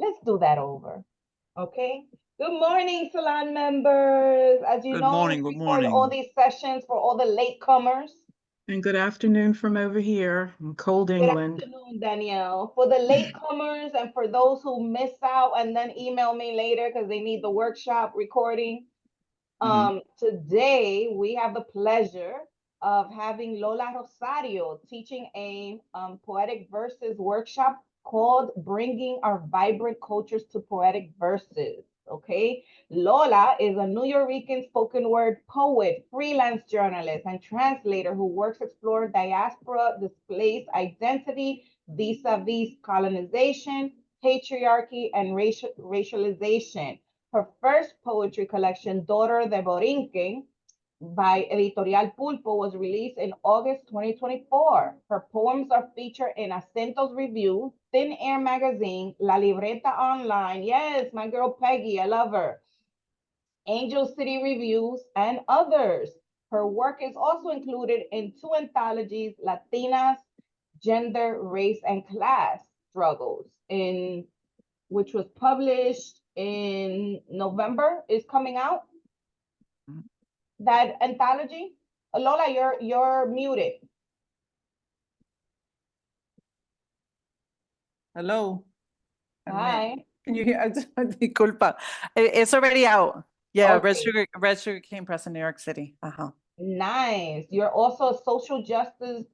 let's do that over. Okay. Good morning, Salon members. As you know, we record all these sessions for all the latecomers. And good afternoon from over here in cold England. Good afternoon, Danielle. For the latecomers and for those who miss out and then email me later because they need the workshop recording. Today, we have the pleasure of having Lola Rosario teaching a poetic verses workshop called Bringing Our Vibrant Cultures to Poetic Verses. Okay, Lola is a Nuyorican spoken word poet, freelance journalist, and translator who works to explore diaspora-displaced identity, vis-à-vis colonization, patriarchy, and racialization. Her first poetry collection, Daughter de Borinquen, by Editorial Pulpo, was released in August 2024. Her poems are featured in Acentos Review, Thin Air Magazine, La Libreta Online. Yes, my girl Peggy, I love her. Angel City Reviews, and others. Her work is also included in 2 anthologies, Latinas, Gender, Race, and Class Struggles, which was published in November, is coming out. That anthology. Lola, you're muted. Hello. Hi. Can you hear? Disculpa. It's already out. Yeah, Okay. Red Sugar Cane Press in New York City. Nice. You're also a social justice.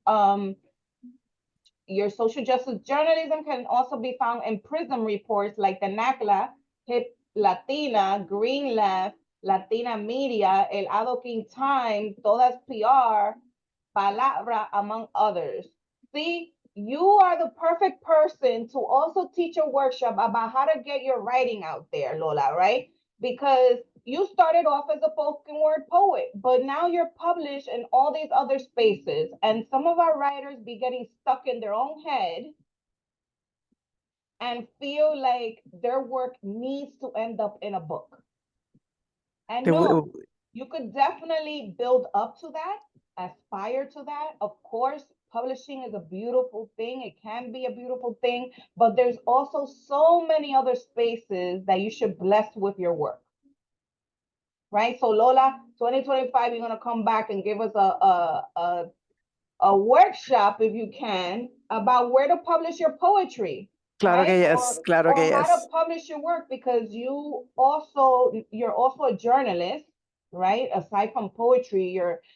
Your social justice journalism can also be found in PRISM reports like the NACLA, Hip Latina, Green Left, Latina Media, El Adoquin Time, Todas PR, Palabra, among others. See, you are the perfect person to also teach a workshop about how to get your writing out there, Lola, right? Because you started off as a spoken word poet, but now you're published in all these other spaces. And some of our writers be getting stuck in their own head and feel like their work needs to end up in a book. And no, you could definitely build up to that, aspire to that. Of course, publishing is a beautiful thing. It can be a beautiful thing, but there's also so many other spaces that you should bless with your work. Right? So Lola, 2025, you're gonna come back and give us a workshop, if you can, about where to publish your poetry. Claro que yes. Claro que yes. How to publish your work, because you're also a journalist, right? Aside from poetry,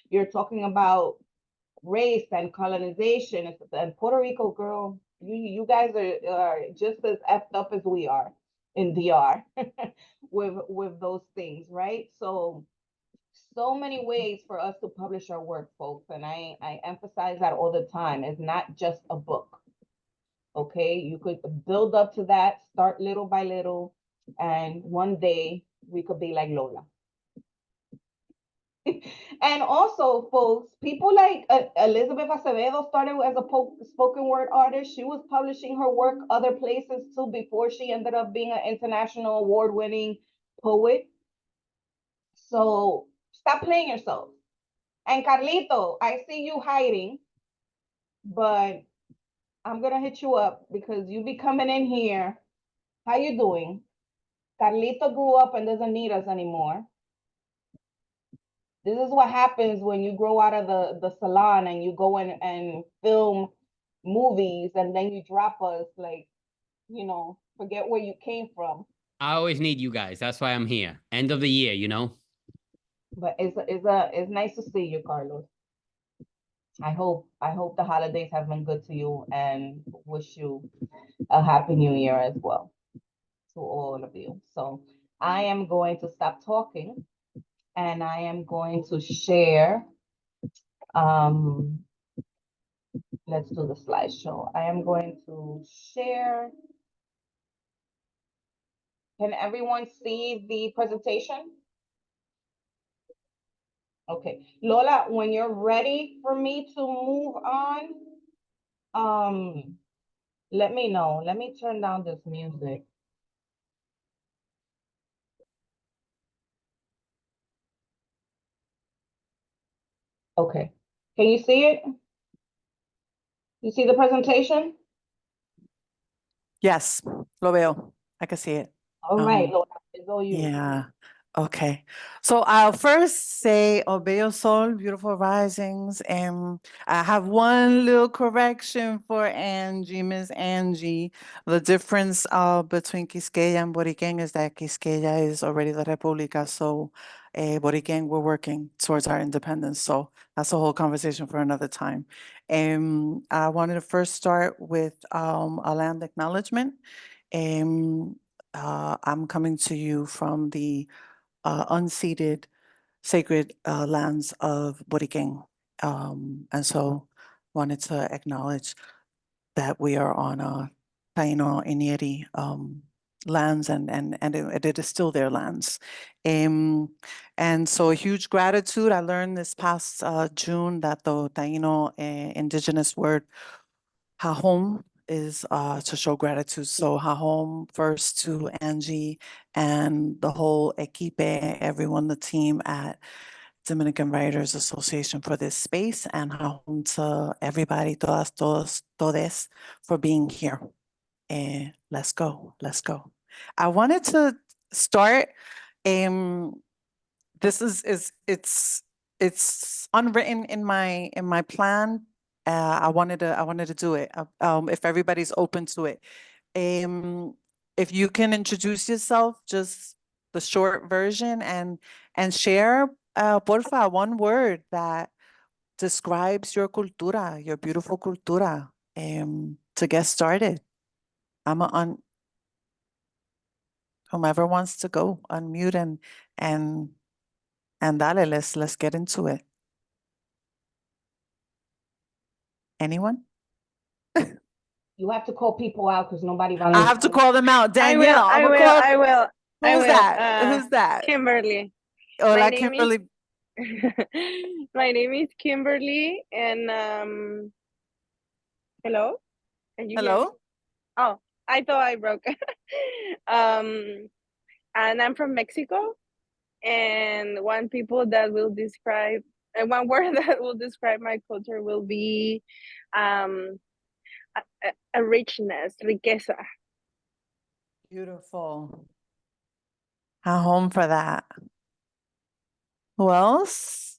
you're talking about race and colonization. And Puerto Rico, girl, you guys are just as effed up as we are in DR with those things, right? So many ways for us to publish our work, folks, and I emphasize that all the time. It's not just a book. Okay, you could build up to that, start little by little, and one day we could be like Lola. And also, folks, people like Elizabeth Acevedo started as a spoken word artist. She was publishing her work other places too before she ended up being an international award-winning poet. So stop playing yourself. And Carlito, I see you hiding, but I'm gonna hit you up because you be coming in here. How you doing? Carlito grew up and doesn't need us anymore. This is what happens when you grow out of the salon and you go in and film movies and then you drop us, like, you know, forget where you came from. I always need you guys. That's why I'm here. End of the year, you know. But it's nice to see you, Carlos. I hope the holidays have been good to you, and wish you a happy new year as well to all of you. So I am going to stop talking and I am going to share. Let's do the slideshow. I am going to share. Can everyone see the presentation? Okay, Lola, when you're ready for me to move on, let me know. Let me turn down this music. Okay, can you see it? You see the presentation? Yes, lo veo. I can see it. All right, Lola, it's all you. Yeah. Okay. So I'll first say, oh, bello sol, beautiful risings. And I have one little correction for Angie, Miss Angie. The difference between Quisqueya and Boriquen is that Quisqueya is already the República. So Boriquen, we're working towards our independence. So that's a whole conversation for another time. I wanted to first start with a land acknowledgement. I'm coming to you from the unceded sacred lands of Boriquen. And so wanted to acknowledge that we are on Taino Inieri lands and it is still their lands. And so a huge gratitude. I learned this past June that the Taino indigenous word Hahom is to show gratitude. So Hahom first to Angie and the whole equipe, everyone, the team at Dominican Writers Association for this space, and Hahom to everybody, todes for being here. Let's go, let's go. I wanted to start, this is it's unwritten in my plan. I wanted to do it. If everybody's open to it, if you can introduce yourself, just the short version, and share, porfa, one word that describes your cultura, your beautiful cultura. To get started, I'm on whomever wants to go unmute and dale, let's get into it. Anyone? You have to call people out because nobody I have to call them out. I Danielle, I'm gonna call. I will. Who's that? Who's that? Kimberly. Hola, name is- Kimberly. My name is Kimberly, and hello. Can you hear me? Hello. Oh, I thought I broke. And I'm from Mexico, and one word that will describe my culture will be a richness, riqueza. Beautiful. I'm home for that. Who else?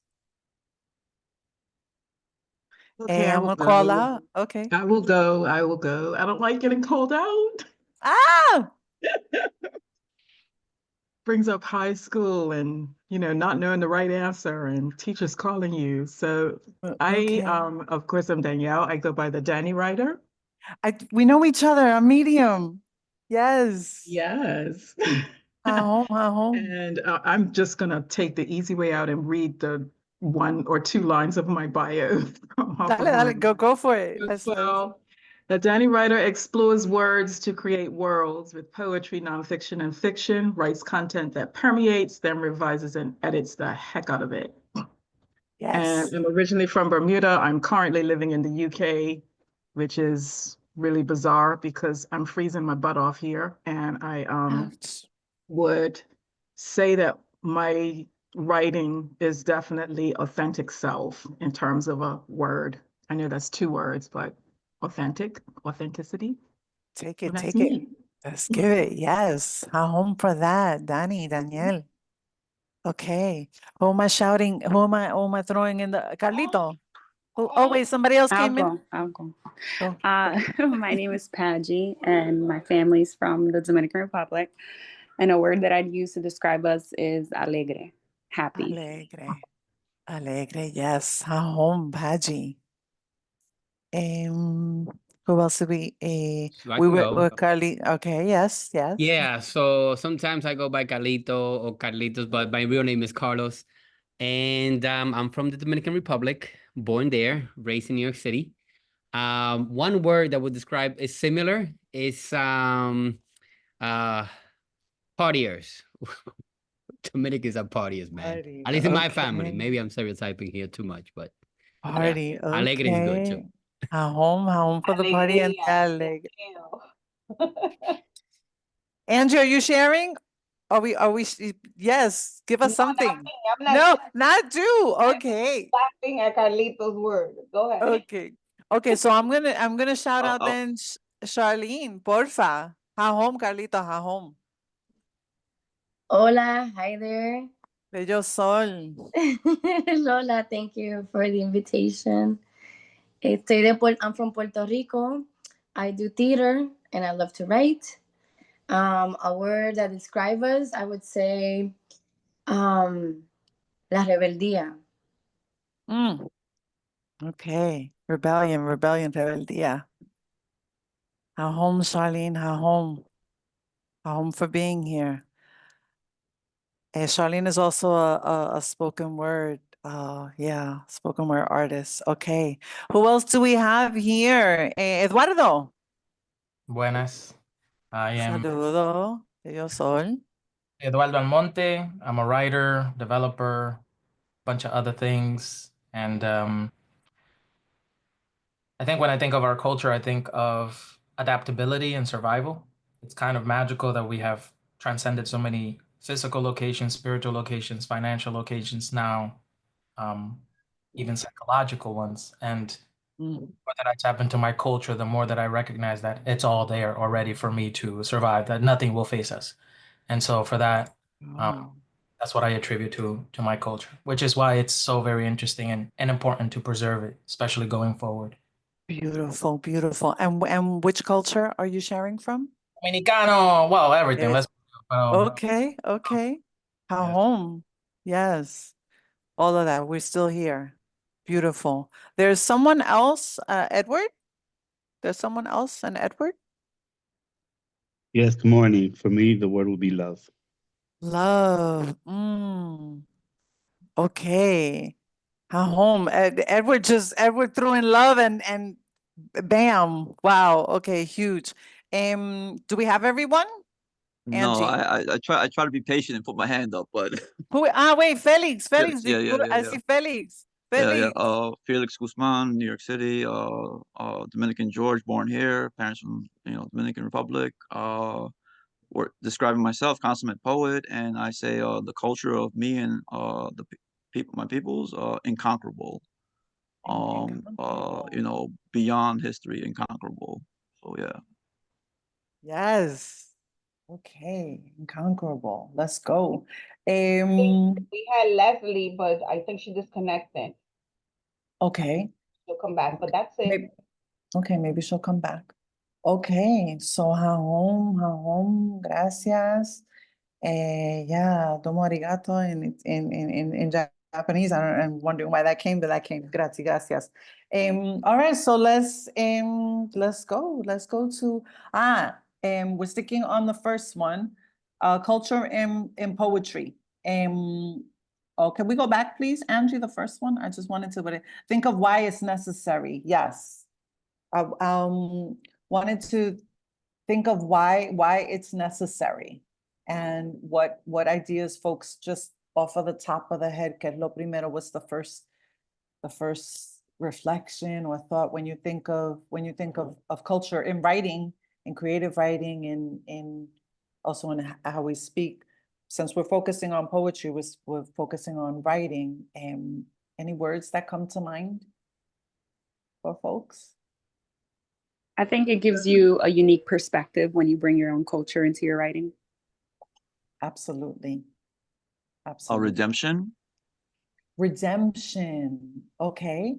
Okay, I'm will gonna call go. out. Okay. I will go. I will go. I don't like getting called out. Ah, Brings up high school and, not knowing the right answer and teachers calling you. So okay. of course, I'm Danielle. I go by the Danny Writer. We know each other. A medium. Yes. Yes. Home. And I'm just going to take the easy way out and read the 1 or 2 lines of my bio. Dale, go for it. Well, the Danny Writer explores words to create worlds with poetry, nonfiction, and fiction, writes content that permeates, then revises and edits the heck out of it. Yes. And I'm originally from Bermuda. I'm currently living in the UK, which is really bizarre because I'm freezing my butt off here. And I would say that my writing is definitely authentic self in terms of a word. I know that's 2 words, but authenticity. Take Well, it, that's take it. me. Let's give it. Yes. Home for that. Danielle. Okay. Who am I shouting? Who am I throwing in the Carlito? Oh wait, somebody else came in. I'll go. Go. My name is Paji, and my family's from the Dominican Republic. And a word that I'd use to describe us is alegre, happy. Alegre, yes. Home, Paji. Who else did we? So I We can were go. Carly. Okay, yes. Yeah, so sometimes I go by Carlito or Carlitos, but my real name is Carlos. And I'm from the Dominican Republic, born there, raised in New York City. One word that would describe is similar is partiers. Dominicans are partiers, man. Party, At least in my family. okay. Maybe I'm stereotyping here too much, but Party. yeah, alegre is good too. Home for the party and Alegría. Angie, are you sharing? Are we? Yes, give us No, something. I'm not No, sharing. not do. Okay. Laughing at Carlito's word. Go ahead. Okay. So I'm gonna shout out then Charlene, porfa. Home, Carlito, home. Hola, hi there. Bello sol. Lola, thank you for the invitation. I'm from Puerto Rico. I do theater and I love to write. A word that describes us, I would say, la rebeldía. Okay. Rebellion, rebeldía. Home, Charlene, home. Home for being here. Charlene is also a spoken word. Yeah, spoken word artist. Okay. Who else do we have here? Eduardo. Buenas. I am Saludo. Yo soy Eduardo Almonte. I'm a writer, developer, bunch of other things. And I think when I think of our culture, I think of adaptability and survival. It's kind of magical that we have transcended so many physical locations, spiritual locations, financial locations now, even psychological ones. And the more that I tap into my culture, the more that I recognize that it's all there already for me to survive, that nothing will face us. And so for that, that's what I attribute to my culture, which is why it's so very interesting and important to preserve it, especially going forward. Beautiful, beautiful. And which culture are you sharing from? Dominicano, well, everything. Let's okay. Yes. Home. Yes. All of that. We're still here. Beautiful. There's someone else, Edward? There's someone else, an Edward? Yes, good morning. For me, the word would be love. Love. Okay. Home. Edward threw in love and bam. Wow. Okay, huge. Do we have everyone? No, Angie. I try to be patient and put my hand up, but Wait, Felix. Felix, Did you I see Felix. yeah. Felix. Felix Guzman, New York City. Dominican George, born here. Parents from Dominican Republic. Describing myself, consummate poet, and I say the culture of me and the people, my people's, inconquerable. Beyond history, inconquerable. So yeah. Yes. Okay, inconquerable. Let's go. We had Leslie, but I think she disconnected. Okay. She'll come back, but that's it. Okay, maybe she'll come back. Okay, so home, gracias. Yeah, domo arigato in Japanese. I'm wondering why that came, but that came. Gracias. All right, so let's go. Let's go to we're sticking on the first one, culture in poetry. Oh, can we go back, please, Angie? The first one. I just wanted to think of why it's necessary. Yes, wanted to think of why it's necessary. And what ideas folks just off of the top of the head, que lo primero was the first reflection or thought when you think of culture in writing, in creative writing, in also in how we speak. Since we're focusing on poetry, we're focusing on writing. Any words that come to mind for folks? I think it gives you a unique perspective when you bring your own culture into your writing. Absolutely. Redemption. Okay.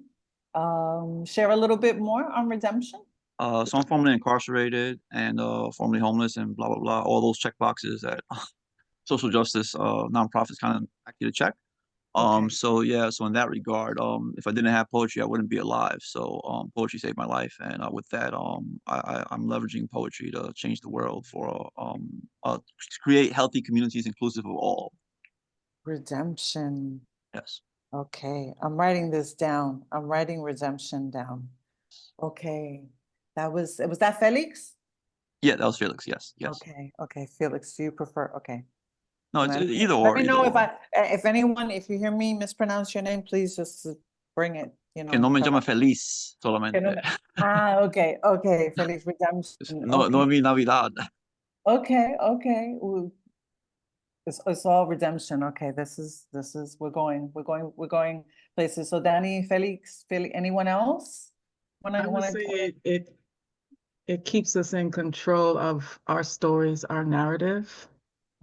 Share a little bit more on redemption. So I'm formerly incarcerated and formerly homeless and blah, blah, blah. All those check boxes that social justice nonprofits kind of ask you to check. So yeah, so in that regard, if I didn't have poetry, I wouldn't be alive. So poetry saved my life, and with that, I'm leveraging poetry to change the world for to create healthy communities inclusive of all. Redemption. Yes. Okay, I'm writing this down. I'm writing redemption down. Okay, was that Felix? Yeah, that was Felix. Yes. Okay, Felix. Do you prefer? Okay. No, it's either or. Let me know if you hear me mispronounce your name, please just bring it. Que no me llama Feliz solamente. Okay, Feliz Redemption. No mi Navidad. Okay. It's all redemption. Okay, this is we're going places. So Danny, Felix, anyone else? I would say it keeps us in control of our stories, our narrative,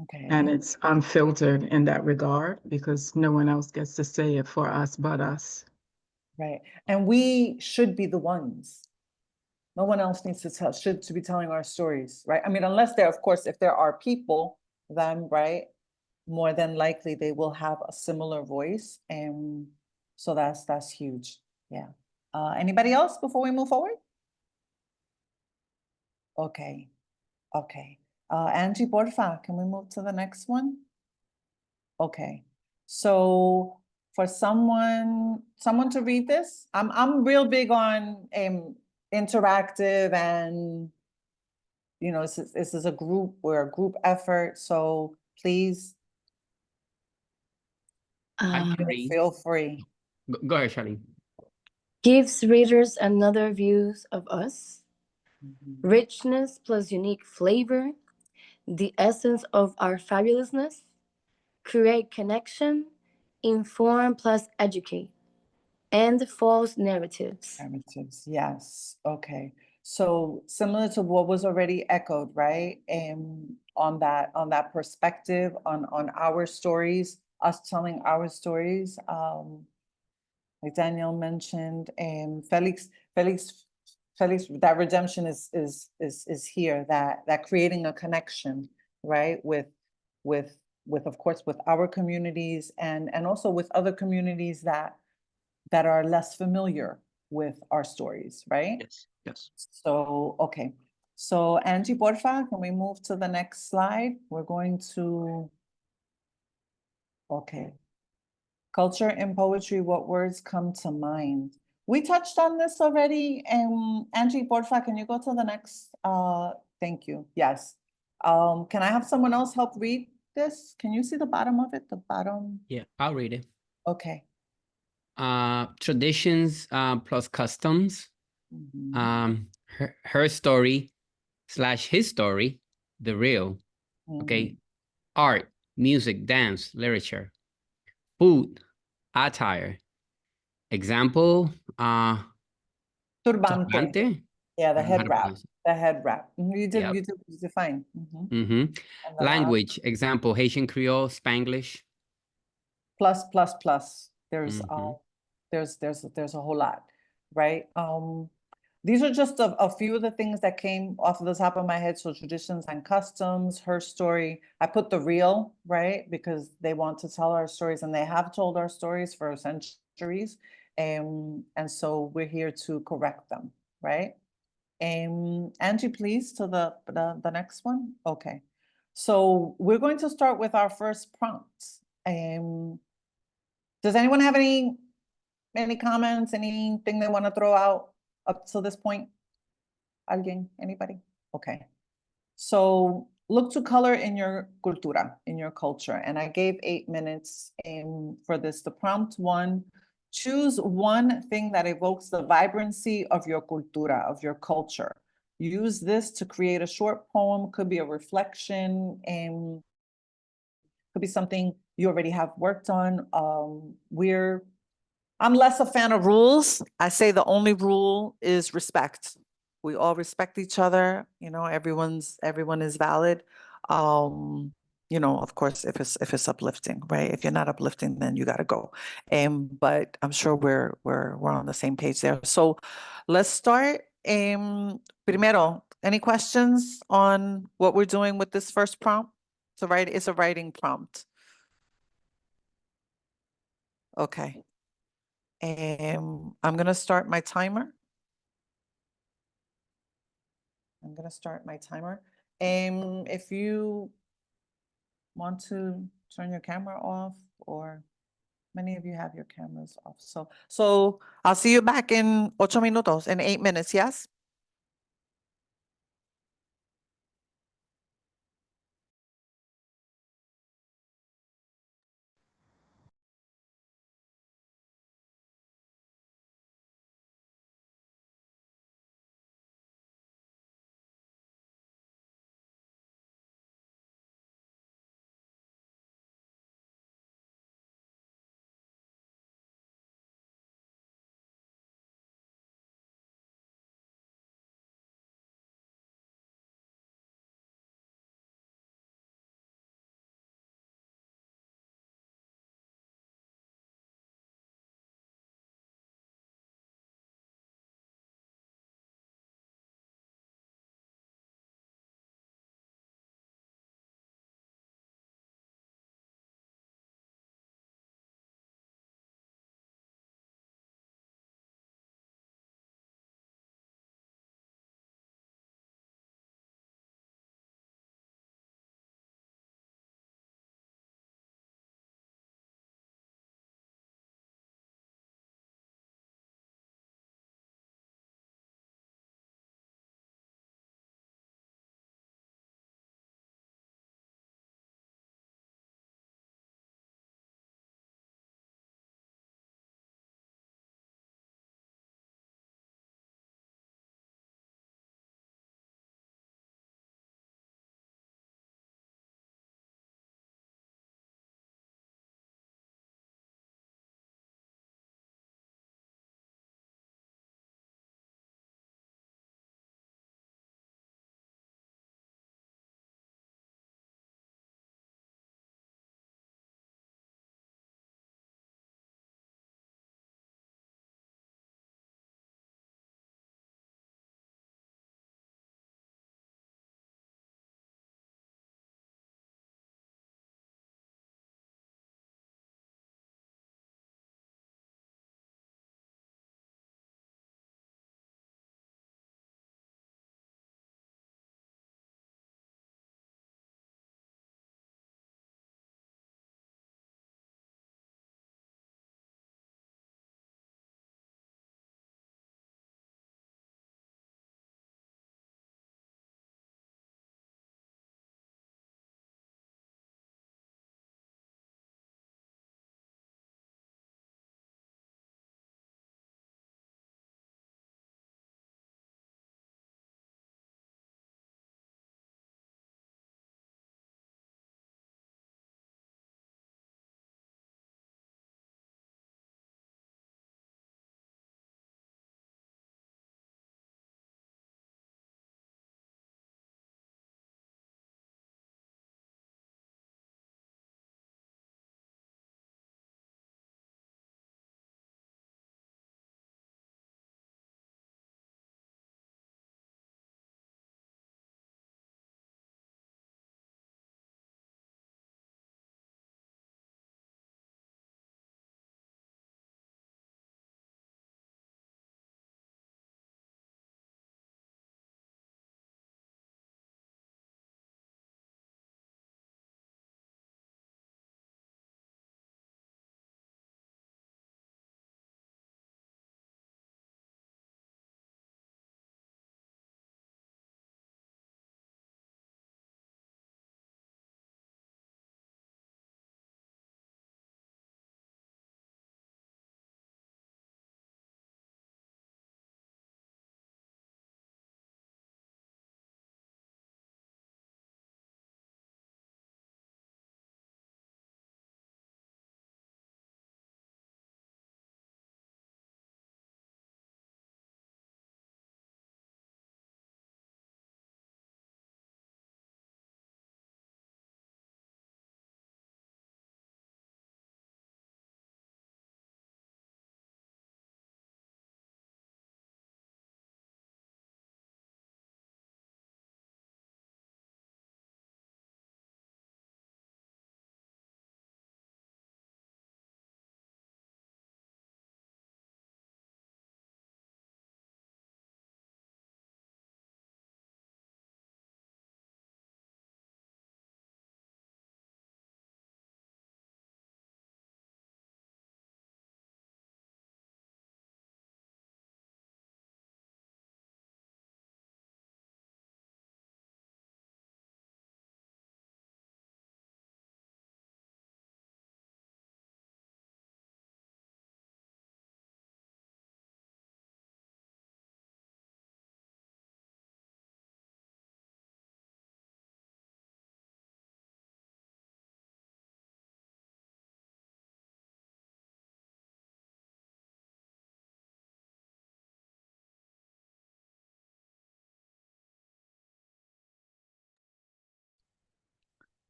Okay. and it's unfiltered in that regard because no one else gets to say it for us but us. Right. And we should be the ones. No one else needs to tell, should to be telling our stories, right? I mean, unless there, of course, if there are people, then, right, more than likely they will have a similar voice. And so that's huge. Yeah. Anybody else before we move forward? Okay. Okay. Angie, porfa, can we move to the next one? Okay. So for someone to read this, I'm real big on interactive and this is a group, we're a group effort. So please feel free. Go ahead, Charlene. Gives readers another views of us, Mm-hmm. richness plus unique flavor, the essence of our fabulousness, create connection, inform plus educate, and false narratives. Narratives, yes. Okay. So similar to what was already echoed, right? On that perspective, on our stories, us telling our stories. Like Daniel mentioned, Felix, that redemption is here, that creating a connection, right? With of course with our communities and also with other communities that are less familiar with our stories, right? Yes, yes. So, okay. So Angie, porfa, can we move to the next slide? We're going to, okay. Culture and poetry, what words come to mind? We touched on this already. Angie, porfa, can you go to the next? Thank you. Yes. Can I have someone else help read this? Can you see the bottom of it? The bottom? Yeah, I'll read it. Okay. Traditions plus customs. Mhm. Her story / his story, the real. Okay. Art, music, dance, literature. Food, attire. Example, Turbante. turbante. Yeah, the I don't know how head to wrap. pronounce it. The head wrap. You Yep. did fine. Mhm. Mm-hmm. And then, Language, example, Haitian Creole, Spanglish. plus. Mhm. There's a whole lot, right? These are just a few of the things that came off of the top of my head. So traditions and customs, her story. I put the real, right? Because they want to tell our stories and they have told our stories for centuries. And so we're here to correct them, right? Angie, please, to the next one. Okay. So we're going to start with our first prompt. Does anyone have any comments, anything they want to throw out up to this point? Alguien, anybody? Okay. So look to color in your cultura, in your culture. And I gave 8 minutes for this. The prompt one, choose one thing that evokes the vibrancy of your cultura, of your culture. Use this to create a short poem, could be a reflection, and could be something you already have worked on. I'm less a fan of rules. I say the only rule is respect. We all respect each other. Everyone is valid. Of course, if it's uplifting, right? If you're not uplifting, then you got to go. But I'm sure we're on the same page there. So let's start. Primero, any questions on what we're doing with this first prompt? It's a writing prompt. Okay. I'm going to start my timer. If you want to turn your camera off, or many of you have your cameras off. So I'll see you back in 8 minutos, in 8 minutes, yes?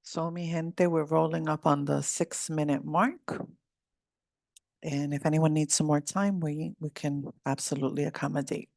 So, mi gente, we're rolling up on the 6-minute mark. And if anyone needs some more time, we can absolutely accommodate.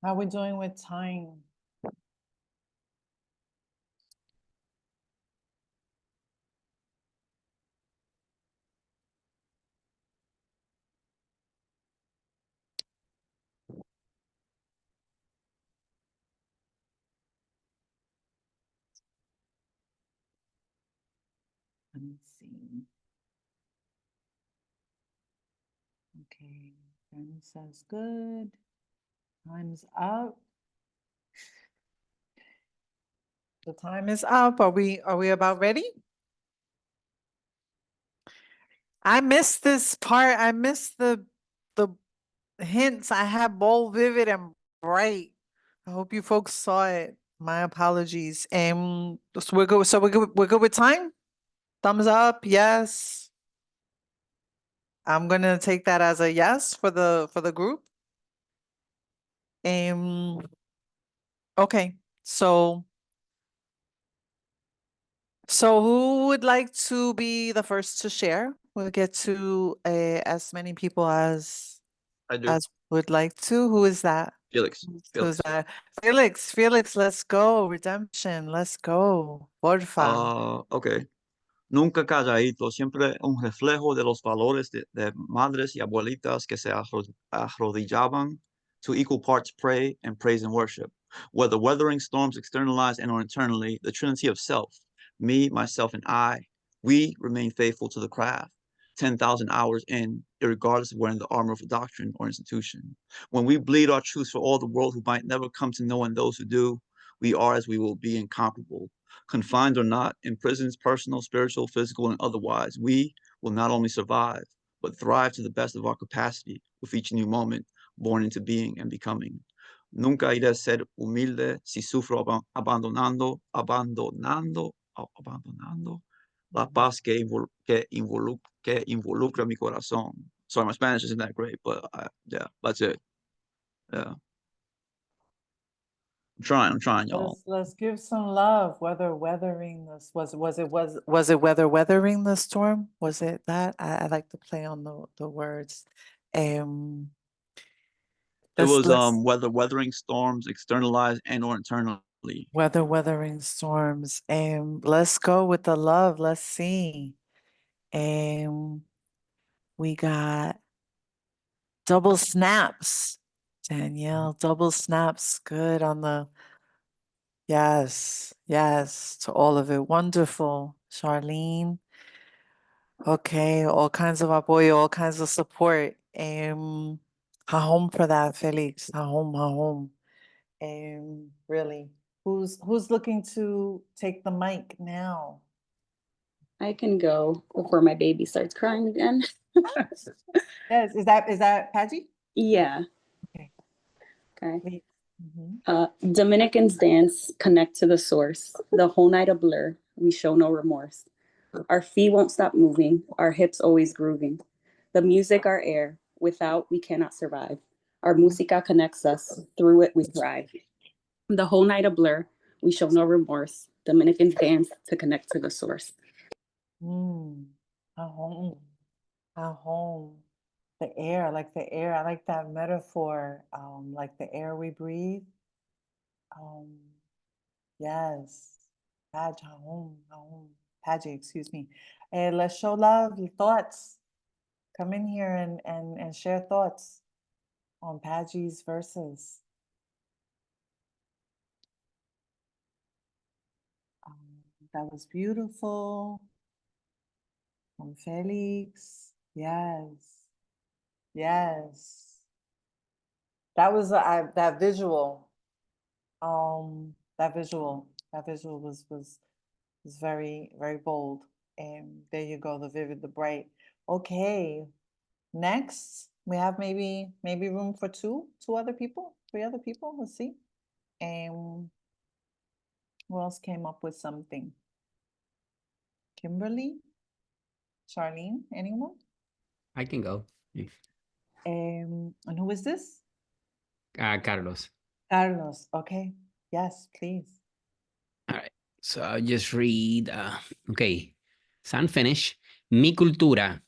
How we doing with time? Let me see. Okay, Ben says good. Time's up. The time is up. Are we about ready? I missed this part. I missed the hints. I have bold, vivid, and bright. I hope you folks saw it. My apologies. So we're good. So we're good with time? Thumbs up, yes. I'm gonna take that as a yes for the group. Okay, so who would like to be the first to share? We'll get to as many people as I do. would like to. Who is that? Felix. Who's that? Felix, let's go. Redemption, let's go. Porfa. Okay. Nunca calladito, siempre un reflejo de los valores de madres y abuelitas que se arrodillaban to equal parts pray and praise and worship. Whether weathering storms externalized and or internally, the trinity of self, me, myself, and I, we remain faithful to the craft. 10,000 hours in, irregardless of wearing the armor of a doctrine or institution. When we bleed our truths for all the world who might never come to know and those who do, we are as we will be incomparable. Confined or not, in prisons, personal, spiritual, physical, and otherwise, we will not only survive, but thrive to the best of our capacity with each new moment born into being and becoming. Nunca iré a ser humilde si sufro abandonando la paz que involucra mi corazón. Sorry, my Spanish isn't that great, but yeah, that's it. Yeah. I'm trying, y'all. Let's give some love. Weathering this was it weathering the storm? Was it that? I like to play on the words. It was weathering storms, externalized and or internally. Weathering storms. Let's go with the love. Let's see. We got double snaps. Danielle, double snaps. Good on the yes to all of it. Wonderful. Charlene. Okay, all kinds of apoyo, all kinds of support. Home for that, Felix. Home. Really. Who's looking to take the mic now? I can go before my baby starts crying again. Yes, is that Patsy? Yeah. Okay. Okay. Please. Mhm. Dominicans dance, connect to the source. The whole night a blur. We show no remorse. Our feet won't stop moving. Our hips always grooving. The music, our air. Without, we cannot survive. Our música connects us. Through it, we thrive. The whole night a blur. We show no remorse. Dominicans dance to connect to the source. Home. Home. The air, I like the air. I like that metaphor. Like the air we breathe. Yes. Home. Paji, excuse me. Let's show love, your thoughts. Come in here and share thoughts on Paji's verses. That was beautiful. From Felix. Yes. Yes. That was that visual. That visual was very, very bold. And there you go, the vivid, the bright. Okay. Next, we have maybe room for two other people, 3 other people. Let's see. And who else came up with something? Kimberly? Charlene? Anyone? I can go. And who is this? Carlos. Carlos. Okay. Yes, please. All right. So I'll just read. Okay. Sound finish. Mi cultura.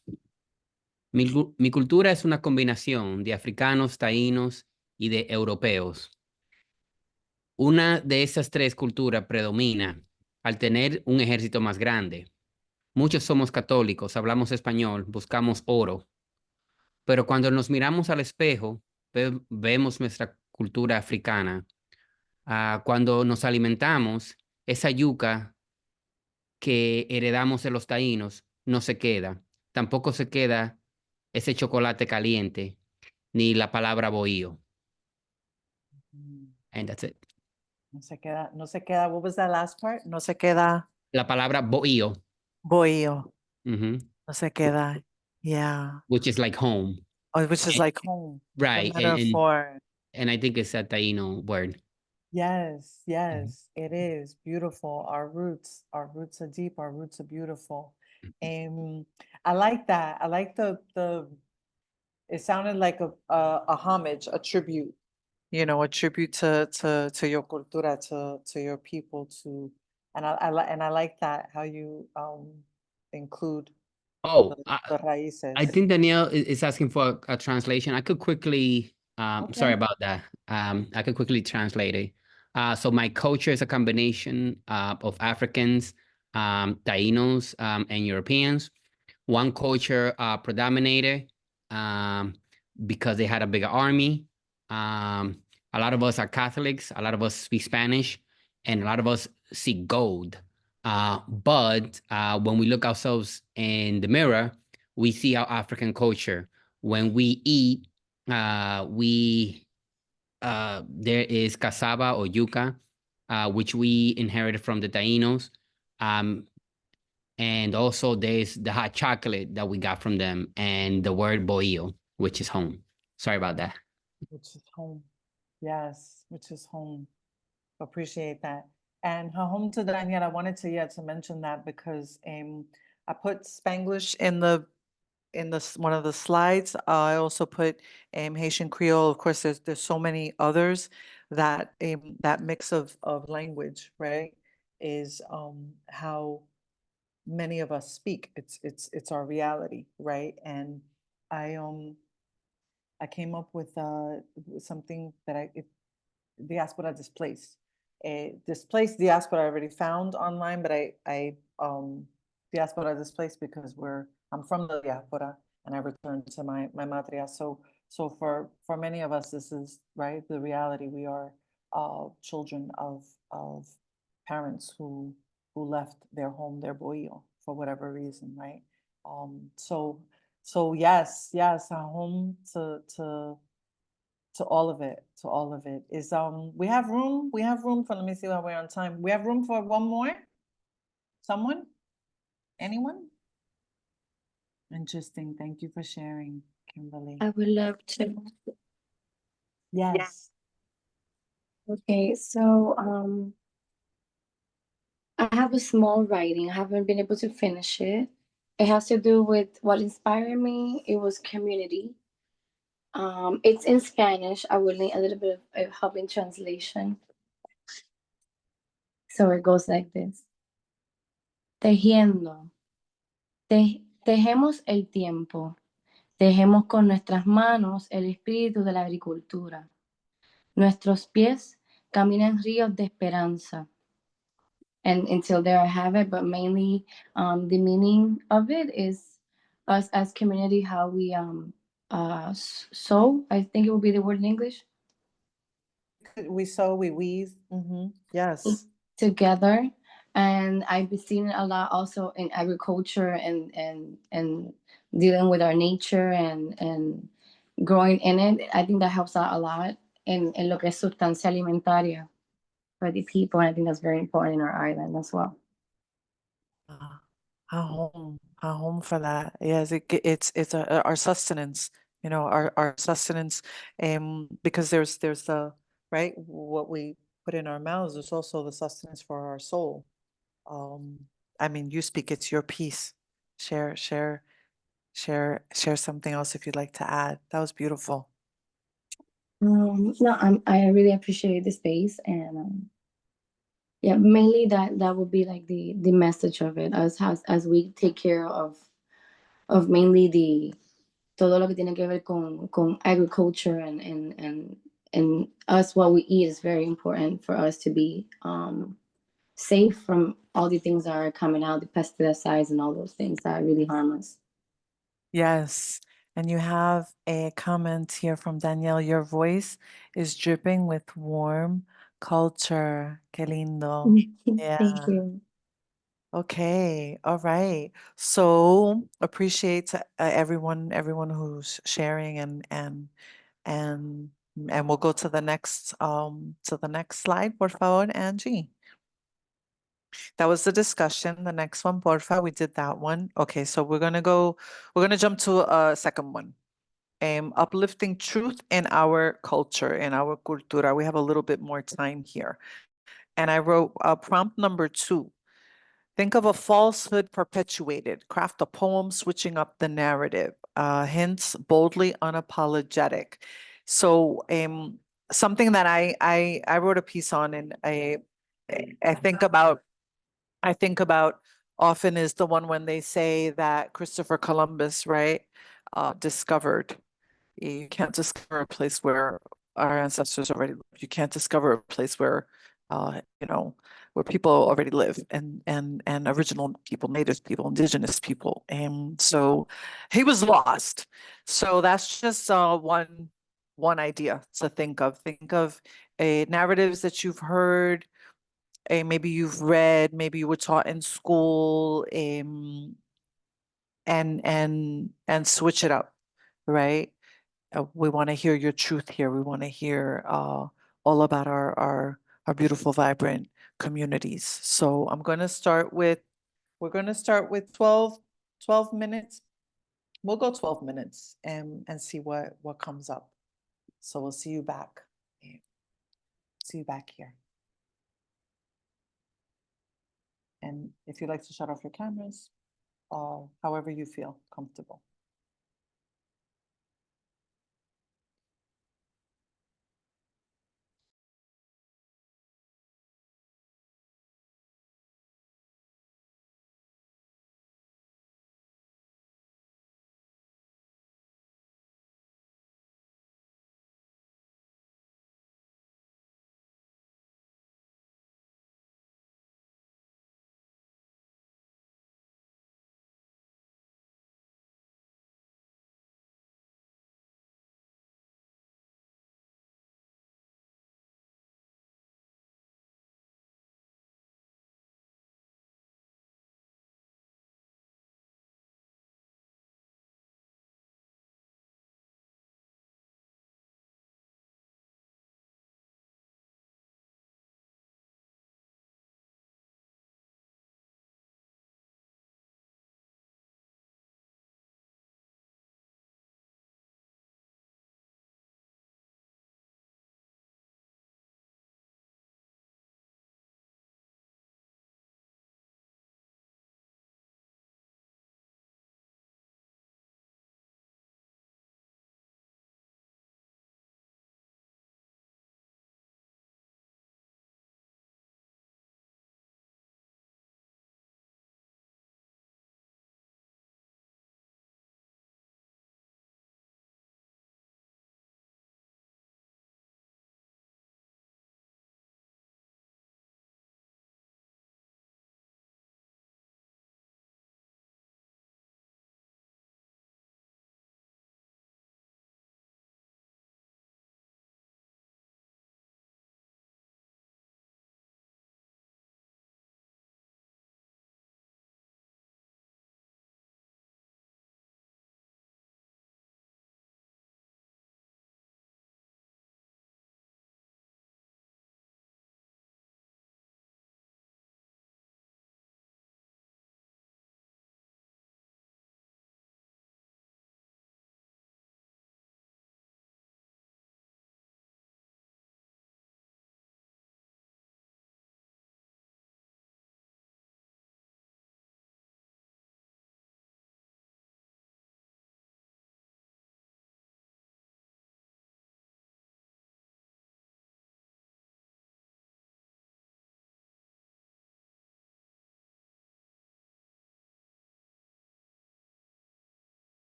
Mi cultura es una combinación de africanos, taínos y de europeos. Una de esas 3 culturas predomina al tener un ejército más grande. Muchos somos católicos, hablamos español, buscamos oro, pero cuando nos miramos al espejo, vemos nuestra cultura africana. Cuando nos alimentamos, esa yuca que heredamos de los taínos no se queda. Tampoco se queda ese chocolate caliente, ni la palabra bohío. And that's it. No se queda. What was that last part? No se queda. La palabra bohío. Bohío. No se queda. Yeah. Which is like home. Oh, which is like home. Right. The metaphor. And I think it's a Taino word. Yes, it is beautiful. Our roots are deep. Our roots are beautiful. I like that. I like the. It sounded like a homage, a tribute. A tribute to your cultura, to your people, and I like that how you include Oh, the raíces. I think Danielle is asking for a translation. I could quickly, sorry Okay. about that. I could quickly translate it. So my culture is a combination of Africans, Tainos, and Europeans. One culture predominated because they had a bigger army. A lot of us are Catholics, a lot of us speak Spanish, and a lot of us see gold. But when we look ourselves in the mirror, we see our African culture. When we eat, there is cassava or yuca, which we inherited from the Tainos. And also there's the hot chocolate that we got from them, and the word bohío, which is home. Sorry about that. Which is home. Yes, which is home. Appreciate that. And home to Daniel, I wanted to mention that because I put Spanglish in one of the slides. I also put Haitian Creole. Of course, there's so many others that that mix of language, right, is how many of us speak. It's our reality, right? And I came up with something that diaspora-displaced. Displaced diaspora I already found online, but I diaspora-displaced because I'm from the diaspora and I returned to my matria. So for many of us, this is right the reality. We are children of parents who left their home, their bohío, for whatever reason, right? So yes, a home to all of it, is, we have room for, let me see how we're on time. We have room for one more? Someone? Anyone? Interesting. Thank you for sharing, Kimberly. I would love to. Yes. Okay, so I have a small writing. I haven't been able to finish it. It has to do with what inspired me. It was community. It's in Spanish. I will need a little bit of help in translation. So it goes like this. Tejiendo. Tejemos el tiempo. Tejemos con nuestras manos el espíritu de la agricultura. Nuestros pies caminan ríos de esperanza. And until there I have it, but mainly the meaning of it is us as community, how we sow, I think it would be the word in English. We sow, we weave. Yes. Together. And I've been seeing it a lot also in agriculture and dealing with our nature and growing in it. I think that helps out a lot in lo que es sustancia alimentaria for the people. And I think that's very important in our island as well. A home for that. Yes, it's our sustenance, our sustenance, because there's the, right, what we put in our mouths is also the sustenance for our soul. I mean, you speak, it's your piece. Share something else if you'd like to add. That was beautiful. No, I really appreciate the space, and yeah, mainly that would be like the message of it, as we take care of mainly the todo lo que tiene que ver con agriculture and us, what we eat is very important for us to be safe from all the things that are coming out, the pesticides and all those things that really harm us. Yes. And you have a comment here from Danielle. Your voice is dripping with warm culture. Qué lindo. Yeah. Thank you. Okay. All right. So appreciate everyone who's sharing and we'll go to the next slide, por favor, Angie. That was the discussion. The next one, porfa, we did that one. Okay, so we're gonna jump to a second one. Uplifting truth in our culture, in our cultura. We have a little bit more time here. And I wrote prompt number 2. Think of a falsehood perpetuated. Craft a poem switching up the narrative. Hence, boldly unapologetic. So something that I wrote a piece on, and I think about often is the one when they say that Christopher Columbus, right, discovered. You can't discover a place where our ancestors already lived. You can't discover a place where, where people already live, and original people, native people, indigenous people. And so he was lost. So that's just one idea to think of. Think of narratives that you've heard, maybe you've read, maybe you were taught in school, and switch it up, right? We want to hear your truth here. We want to hear all about our beautiful, vibrant communities. So we're going to start with 12 minutes. We'll go 12 minutes and see what comes up. So we'll see you back. See you back here. And if you'd like to shut off your cameras, however you feel comfortable.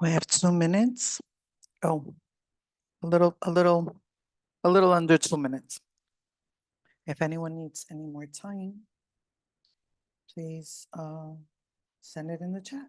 We have 2 minutes. Oh, a little under 2 minutes. If anyone needs any more time, please send it in the chat.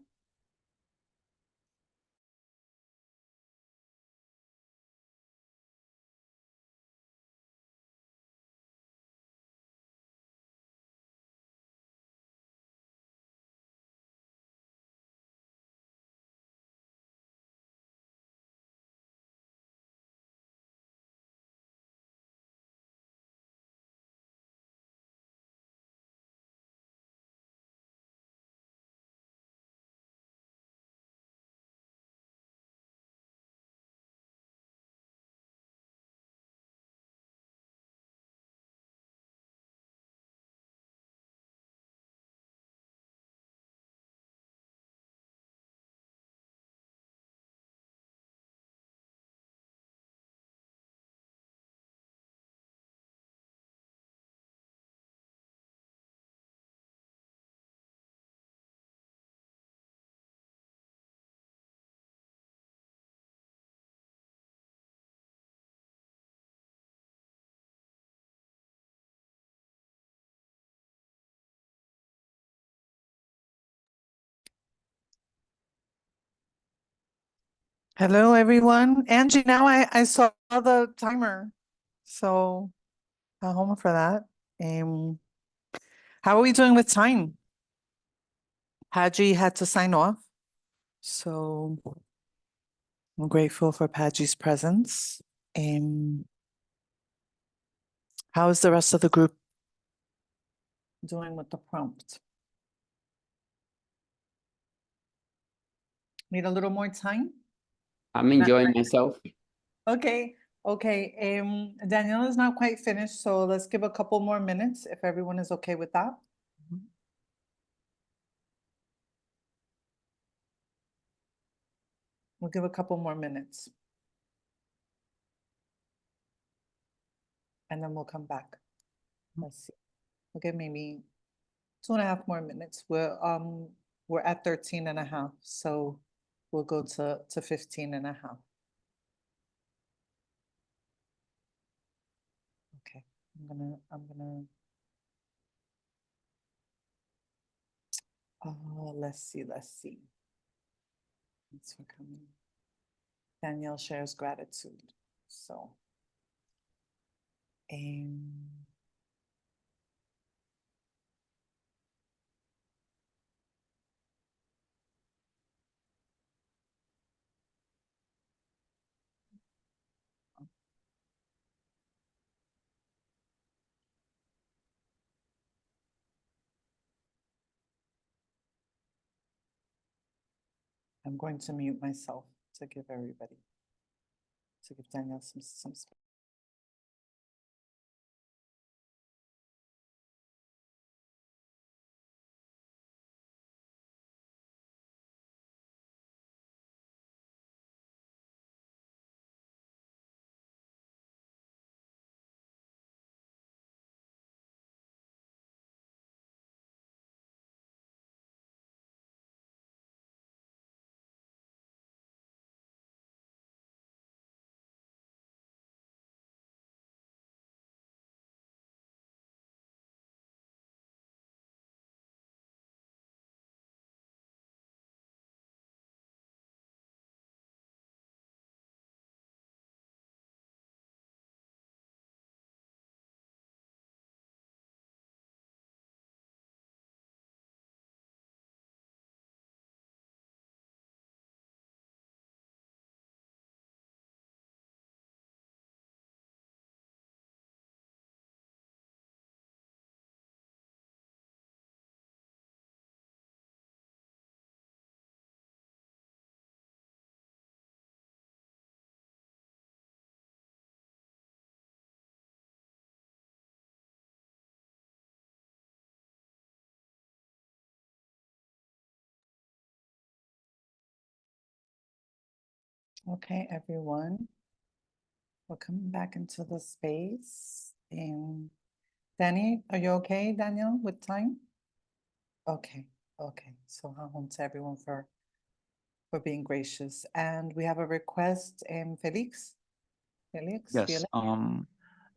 Hello, everyone. Angie, now I saw the timer, so I'm home for that. How are we doing with time? Paji had to sign off, so I'm grateful for Paji's presence. How is the rest of the group doing with the prompt? Need a little more time? I'm enjoying myself. Okay, okay. Danielle is not quite finished, so let's give a couple more minutes if everyone is okay with that. We'll give a couple more minutes. And then we'll come back. Let's see. We'll give maybe 2.5 more minutes. We're at 13 and a half, so we'll go to 15 and a half. Okay, I'm gonna let's see. Thanks for coming. Danielle shares gratitude. So I'm going to mute myself to give Danielle some space. Okay, everyone. We're coming back into the space. Danny, are you okay, Daniel, with time? Okay, okay. So I'll home to everyone for for being gracious. And we have a request, Felix. Felix, Yes. Felix?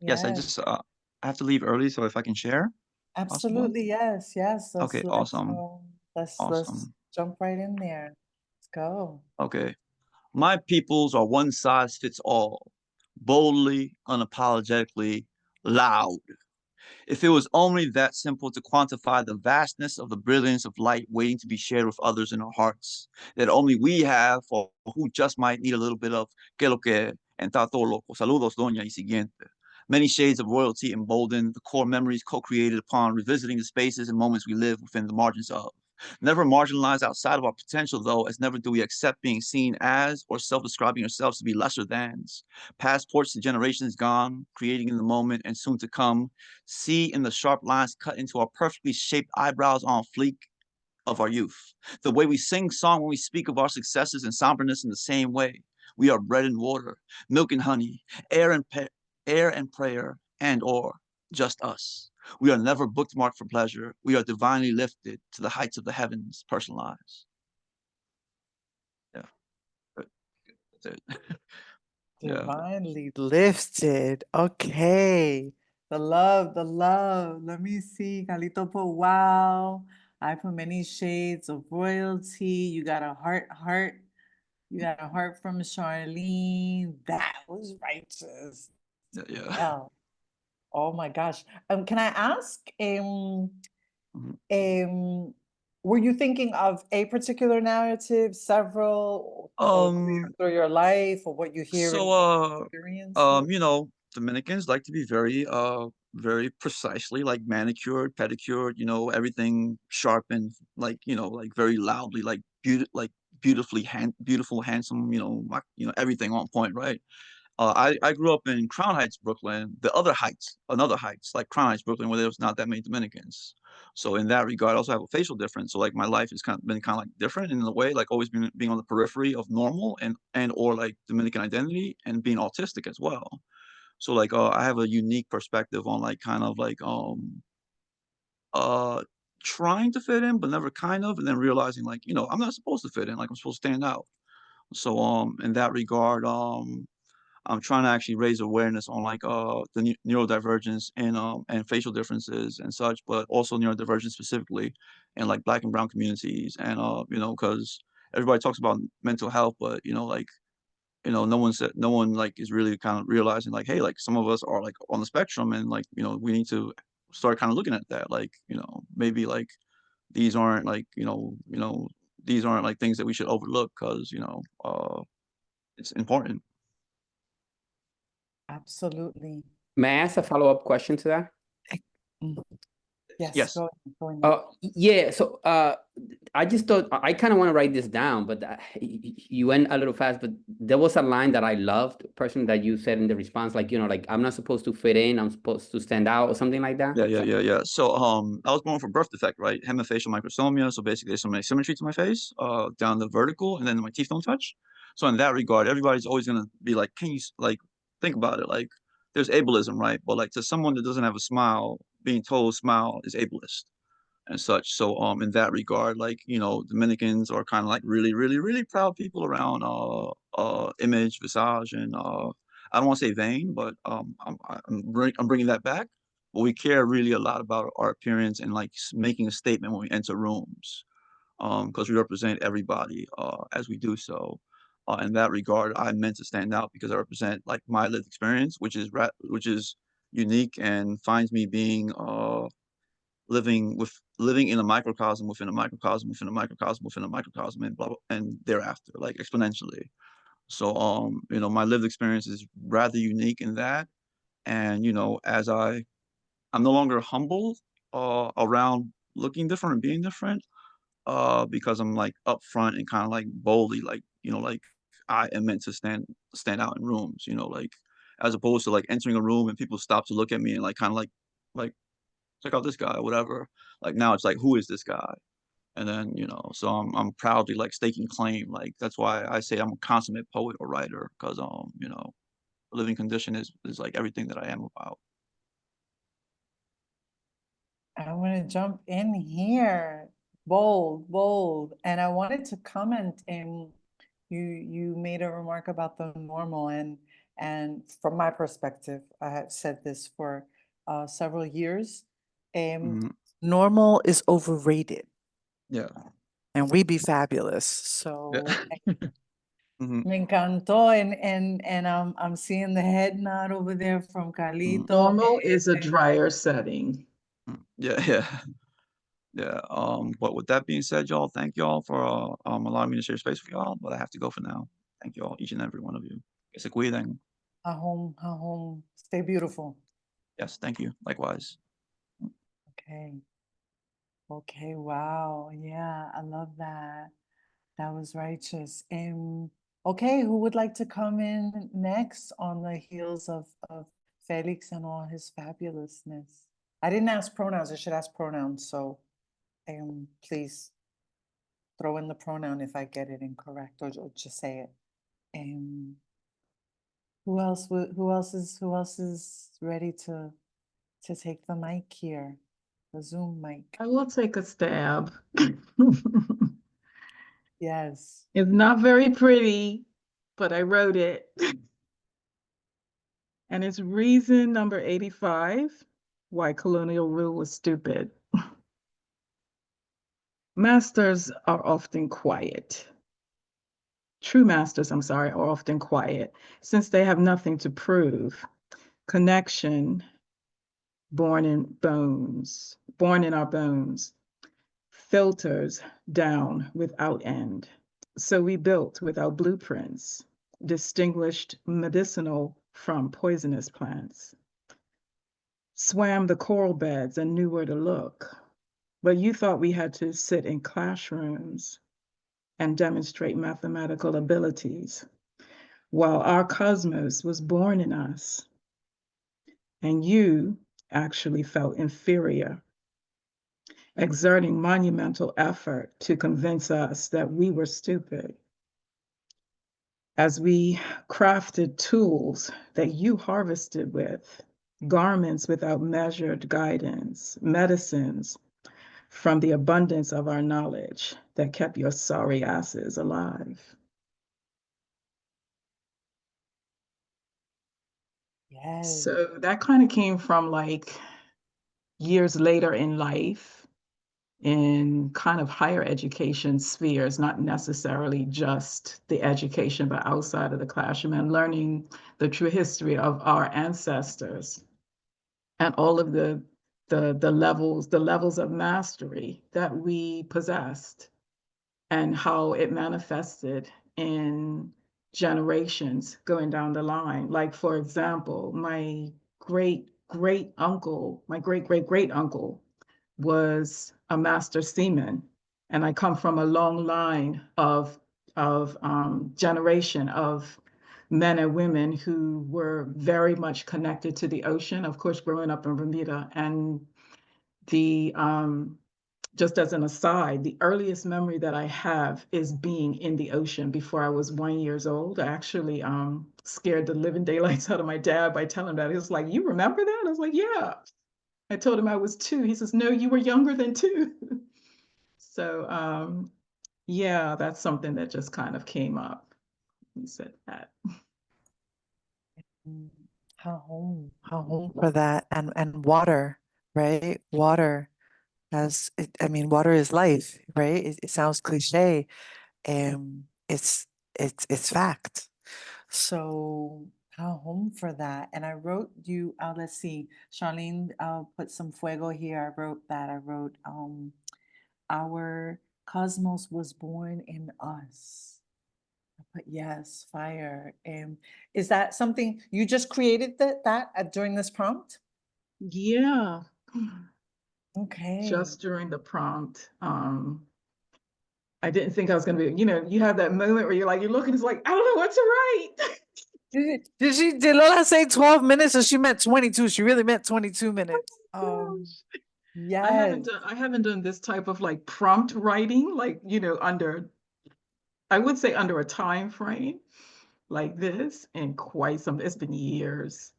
Yes, I just I have to leave early, so if I can share. Possible? Absolutely, yes, yes. Okay, awesome. Let's Awesome. jump right in there. Let's go. Okay. My peoples are one size fits all, boldly, unapologetically, loud. If it was only that simple to quantify the vastness of the brilliance of light waiting to be shared with others in our hearts, that only we have, or who just might need a little bit of que lo que and tato loco. Saludos, doña y siguiente. Many shades of royalty emboldened, the core memories co-created upon revisiting the spaces and moments we live within the margins of. Never marginalized outside of our potential, though, as never do we accept being seen as or self-describing ourselves to be lesser thans. Passports to generations gone, creating in the moment and soon to come, see in the sharp lines cut into our perfectly shaped eyebrows on fleek of our youth. The way we sing song when we speak of our successes and somberness in the same way. We are bread and water, milk and honey, air and prayer, and or just us. We are never bookmarked for pleasure. We are divinely lifted to the heights of the heavens, personalized. Yeah. That's it. Yeah. Divinely lifted. Okay. The love, the love. Let me see. Carlito put wow. I put many shades of royalty. You got a heart. You got a heart from Charlene. That was righteous. Yeah. Well, oh my gosh. Can I ask, Mhm. were you thinking of a particular narrative, several, or Um, through your life, or what you hear in so experiences? you know, Dominicans like to be very precisely like manicured, pedicured, you know, everything sharpened, like, you know, like very loudly, like beautiful, handsome, you know, everything on point, right? I grew up in Crown Heights, Brooklyn, the other heights, another heights, like Crown Heights, Brooklyn, where there was not that many Dominicans. So in that regard, I also have a facial difference. So like my life has been kind of like different in a way, like always being on the periphery of normal and or like Dominican identity and being autistic as well. So like I have a unique perspective on like kind of like uh trying to fit in, but never kind of, and then realizing like, you know, I'm not supposed to fit in, like I'm supposed to stand out. So in that regard, I'm trying to actually raise awareness on like the neurodivergence and facial differences and such, but also neurodivergence specifically in like Black and Brown communities. And you know, because everybody talks about mental health, but you know, like, you know, no one like is really kind of realizing like, hey, like some of us are like on the spectrum, and like, you know, we need to start kind of looking at that, like, you know, maybe like these aren't like, these aren't like things that we should overlook, because you know, it's important. Absolutely. May I ask a follow-up question to that? Mm. Yes, Yes. go ahead. Yeah, so I just thought I kind of want to write this down, but you went a little fast. But there was a line that I loved, person that you said in the response, like, you know, like I'm not supposed to fit in, I'm supposed to stand out, or something like that. Yeah. So I was born with a birth defect, right? Hemifacial microsomia. So basically there's some asymmetry to my face, down the vertical, and then my teeth don't touch. So in that regard, everybody's always gonna be like, can you like think about it? Like there's ableism, right? But like to someone that doesn't have a smile, being told smile is ableist and such. So in that regard, like, you know, Dominicans are kind of like really proud people around image, visage, and I don't want to say vain, but I'm bringing that back. But we care really a lot about our appearance and like making a statement when we enter rooms, because we represent everybody as we do so. In that regard, I meant to stand out because I represent like my lived experience, which is unique and finds me being living in a microcosm within a microcosm within a microcosm within a microcosm, and blah, blah and thereafter, like exponentially. So you know, my lived experience is rather unique in that. And you know, I'm no longer humble around looking different and being different, because I'm like upfront and kind of like boldly, like, you know, like I am meant to stand out in rooms, you know, like as opposed to like entering a room and people stop to look at me and like kind of like check out this guy, whatever. Like now it's like, who is this guy? And then, you know, so I'm proudly like staking claim. Like that's why I say I'm a consummate poet or writer, because you know, living condition is like everything that I am about. I want to jump in here. Bold. And I wanted to comment in you made a remark about the normal, and from my perspective, I have said this for several years. Normal is overrated, Yeah. and we be fabulous. So Mhm. me encantó, and I'm seeing the head nod over there from Carlito. Normal is a drier setting. Yeah, yeah. Yeah. But with that being said, y'all, thank y'all for allowing me to share space with y'all. But I have to go for now. Thank y'all, each and every one of you. Que se cuiden. Home. Stay beautiful. Yes, thank you. Likewise. Okay. Okay, wow. Yeah, I love that. That was righteous. Okay, who would like to come in next on the heels of Felix and all his fabulousness? I didn't ask pronouns, I should ask pronouns, so please throw in the pronoun if I get it incorrect, or just say it. Who else is ready to take the mic here? The Zoom mic. I will take a stab. Yes. It's not very pretty, but I wrote it. And it's reason number 85, why colonial rule was stupid. Masters are often quiet. True masters, I'm sorry, are often quiet since they have nothing to prove. Connection, born in our bones, filters down without end. So we built without blueprints, distinguished medicinal from poisonous plants, swam the coral beds and knew where to look. But you thought we had to sit in classrooms and demonstrate mathematical abilities, while our cosmos was born in us. And you actually felt inferior, exerting monumental effort to convince us that we were stupid. As we crafted tools that you harvested with, garments without measured guidance, medicines from the abundance of our knowledge that kept your sorry asses alive. Yes. So that kind of came from like years later in life, in kind of higher education spheres, not necessarily just the education, but outside of the classroom, and learning the true history of our ancestors and all of the levels of mastery that we possessed and how it manifested in generations going down the line. Like, for example, my great great uncle, my great great great uncle was a master seaman, and I come from a long line of generation of men and women who were very much connected to the ocean. Of course, growing up in Bermuda, and the just as an aside, the earliest memory that I have is being in the ocean before I was 1 year old. I actually scared the living daylights out of my dad by telling him that. He was like, "You remember that?" I was like, "Yeah." I told him I was 2. He says, "No, you were younger than 2." So yeah, that's something that just kind of came up. You said that. How home for that, and water, right? Water I mean, water is life, right? It sounds cliche, and it's fact. So how home for that. And I wrote you, let's see, Charlene, put some fuego here. I wrote that. I wrote, our cosmos was born in us. But yes, fire. Is that something you just created that during this prompt? Yeah. Okay. Just during the prompt. I didn't think I was going to be, you have that moment where you're like, you're looking, it's like, I don't know what to write. Did Lola say 12 minutes, or she meant 22? She really meant 22 minutes. Yes. I haven't done this type of like prompt writing, like, I would say under a time frame like this in quite some, it's been years.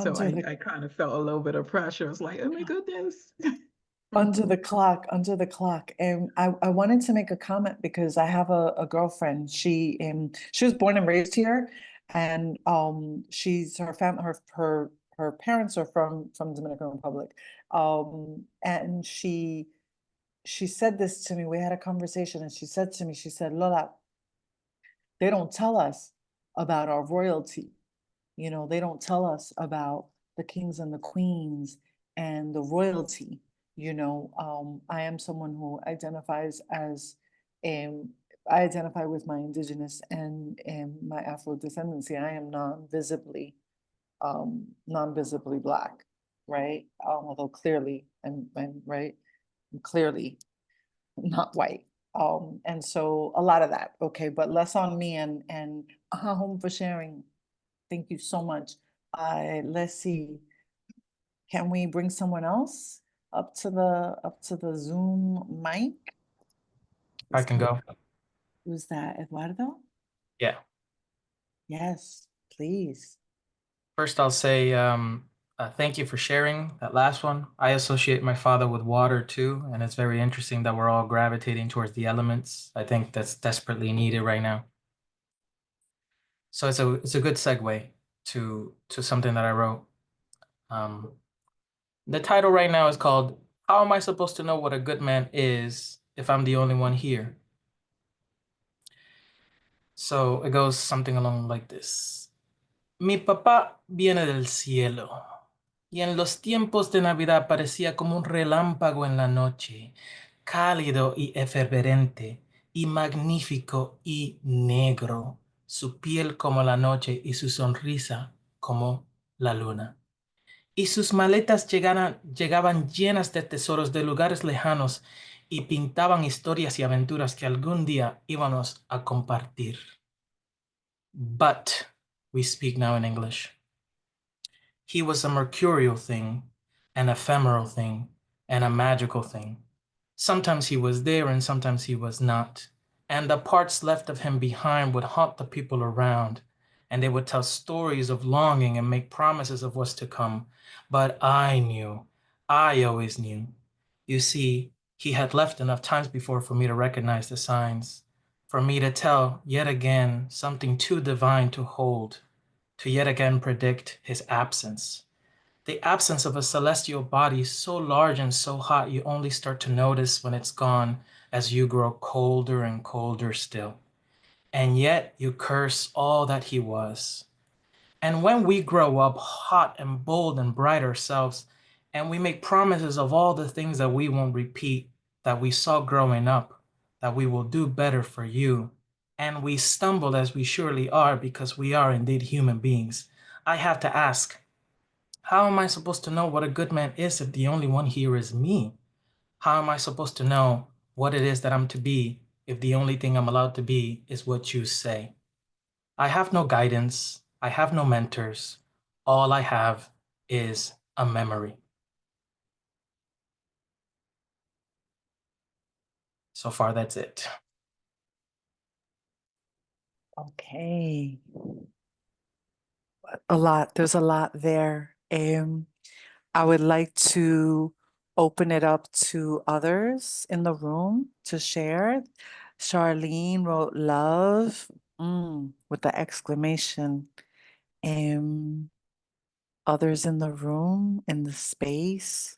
So I kind of felt a little bit of pressure. It's like, oh my goodness. Under the clock, under the clock. And I wanted to make a comment because I have a girlfriend. She was born and raised here, and she's her parents are from Dominican Republic. And she said this to me. We had a conversation, and she said to me, she said, Lola, they don't tell us about our royalty. You know, they don't tell us about the kings and the queens and the royalty. You know, I am someone who identifies as, I identify with my indigenous and my Afro descendancy. I am non-visibly Black, right? Although clearly I'm right, I'm clearly not white. And so a lot of that, okay, but less on me and home for sharing. Thank you so much. Let's see. Can we bring someone else up to the Zoom mic? I can go. Who's that? Eduardo? Yeah. Yes, please. First, I'll say thank you for sharing that last one. I associate my father with water too, and it's very interesting that we're all gravitating towards the elements. I think that's desperately needed right now. So it's a good segue to something that I wrote. The title right now is called "How Am I Supposed to Know What a Good Man Is If I'm the Only One Here?" So it goes something along like this. Mi papá viene del cielo, y en los tiempos de Navidad parecía como un relámpago en la noche, cálido y efervescente, y magnífico y negro, su piel como la noche y su sonrisa como la luna. Y sus maletas llegaban llenas de tesoros de lugares lejanos y pintaban historias y aventuras que algún día íbamos a compartir. But we speak now in English. He was a mercurial thing, an ephemeral thing, and a magical thing. Sometimes he was there and sometimes he was not. And the parts left of him behind would haunt the people around, and they would tell stories of longing and make promises of what's to come. But I knew, I always knew. You see, he had left enough times before for me to recognize the signs, for me to tell yet again something too divine to hold, to yet again predict his absence. The absence of a celestial body so large and so hot you only start to notice when it's gone as you grow colder and colder still. And yet you curse all that he was. And when we grow up hot and bold and bright ourselves, and we make promises of all the things that we won't repeat, that we saw growing up, that we will do better for you, and we stumble as we surely are because we are indeed human beings, I have to ask, how am I supposed to know what a good man is if the only one here is me? How am I supposed to know what it is that I'm to be if the only thing I'm allowed to be is what you say? I have no guidance. I have no mentors. All I have is a memory. So far, that's it. Okay. There's a lot there. I would like to open it up to others in the room to share. Charlene wrote love with the exclamation. Others in the room, in the space,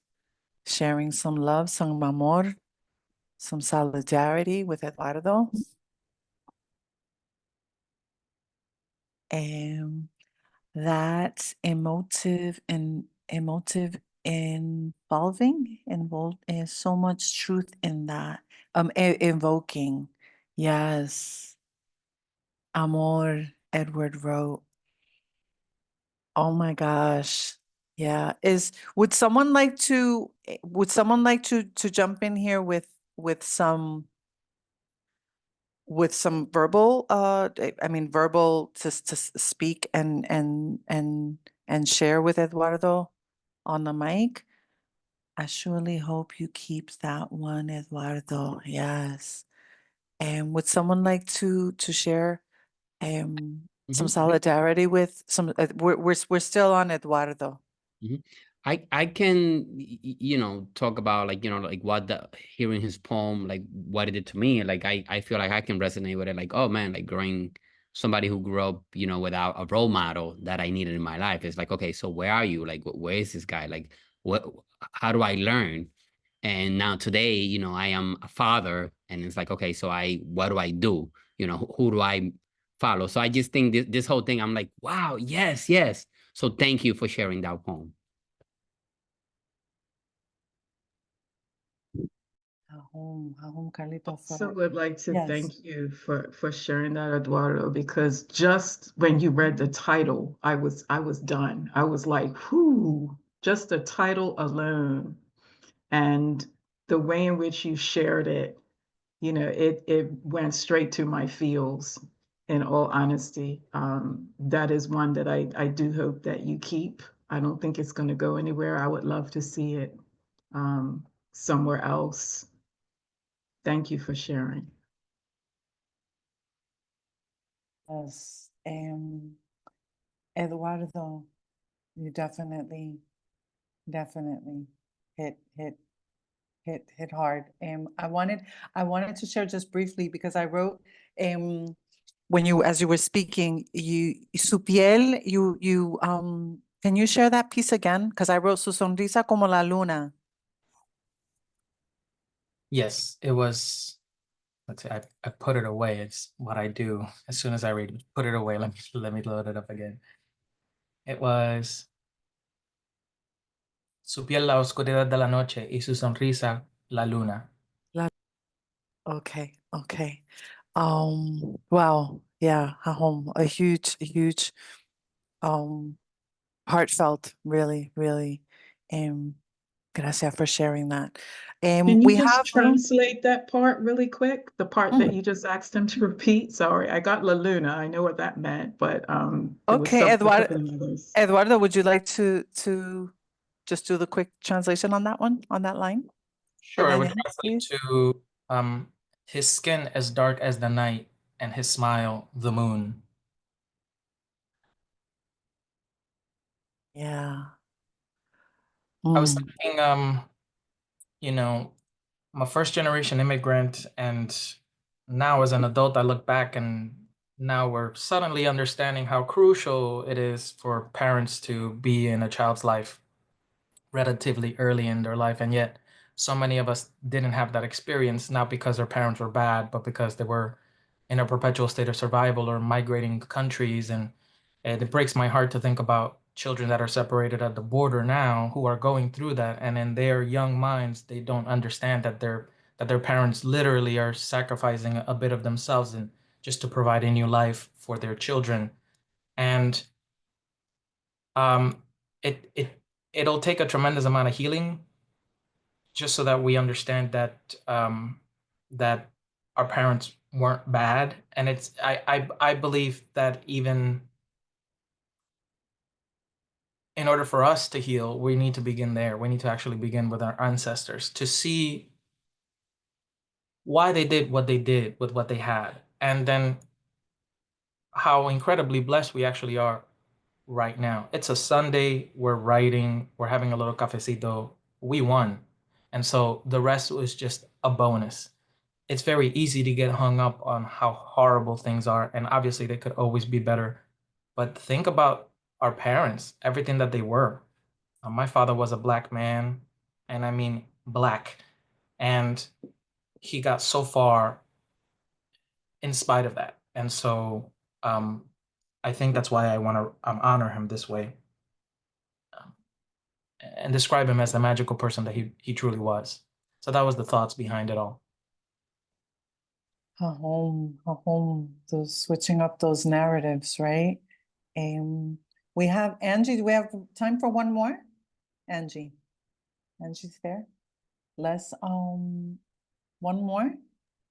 sharing some love, some amor, some solidarity with Eduardo. That emotive involved is so much truth in that. Invoking, yes. Amor, Edward wrote. Oh my gosh. Yeah. Would someone like to jump in here with some verbal verbal to speak and share with Eduardo on the mic? I surely hope you keep that one, Eduardo. Yes. And would someone like to share some solidarity with some we're still on Eduardo. I can talk about like like what hearing his poem, like what it did to me. Like I feel like I can resonate with it. Like, oh man, like growing somebody who grew up without a role model that I needed in my life. It's like, okay, so where are you? Like where is this guy? Like how do I learn? And now today, I am a father, and it's like, okay, so what do I do? Who do I follow? So I just think this whole thing, I'm like, wow, yes, yes. So thank you for sharing that poem. Carlito. So would like to Yes. thank you for sharing that, Eduardo, because just when you read the title, I was done. I was like, whoo, just the title alone and the way in which you shared it, it went straight to my feels, in all honesty. That is one that I do hope that you keep. I don't think it's going to go anywhere. I would love to see it somewhere else. Thank you for sharing. Yes. Eduardo, you definitely hit hard. I wanted to share just briefly because I wrote as you were speaking, su piel, can you share that piece again? Because I wrote su sonrisa como la luna. Yes, it was. Let's see, I put it away. It's what I do as soon as I read it. Put it away. Let me load it up again. It was su piel la oscuridad de la noche y su sonrisa la luna. Okay. Wow. Yeah. A huge, heartfelt, really. Gracias for sharing that. Can you We just have translate that part really quick? The part that you just asked him to repeat? Sorry, I got La Luna. I know what that meant, but there was okay, a couple of others. Eduardo, would you like to just do the quick translation on that one, on that line? Sure, I would translate to his skin as dark as the night and his smile the moon. Yeah. I was thinking, I'm a first generation immigrant, and now as an adult, I look back and now we're suddenly understanding how crucial it is for parents to be in a child's life relatively early in their life. And yet so many of us didn't have that experience, not because their parents were bad, but because they were in a perpetual state of survival or migrating countries. And it breaks my heart to think about children that are separated at the border now who are going through that, and in their young minds they don't understand that their parents literally are sacrificing a bit of themselves and just to provide a new life for their children. And it'll take a tremendous amount of healing just so that we understand that that our parents weren't bad. And I believe that even in order for us to heal, we need to begin there. We need to actually begin with our ancestors to see why they did what they did with what they had, and then how incredibly blessed we actually are right now. It's a Sunday, we're writing, we're having a little cafecito, we won. And so the rest was just a bonus. It's very easy to get hung up on how horrible things are, and obviously they could always be better. But think about our parents, everything that they were. My father was a black man, and I mean black, and he got so far in spite of that. And so I think that's why I want to honor him this way and describe him as the magical person that he truly was. So that was the thoughts behind it all. Those switching up those narratives, right? We have Angie. Do we have time for one more? Angie's there. Let's one more.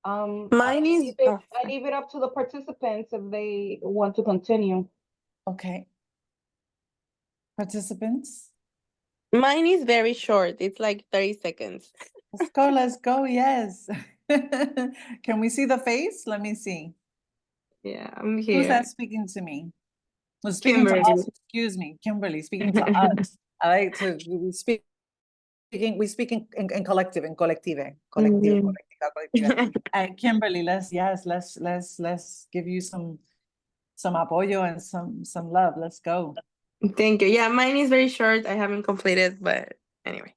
Mine is. I leave it up to the participants if they want to continue. Okay. Participants. Mine is very short. It's like 30 seconds. Let's go. Yes. Can we see the face? Let me see. Yeah, I'm here. Who's that speaking to me? Well, speaking to us, excuse me, Kimberly, speaking to us. I like to we speak in collective, in collective, Mhm. collectiva. Kimberly, let's give you some apoyo and some love. Let's go. Thank you. Yeah, mine is very short. I haven't completed, but anyway.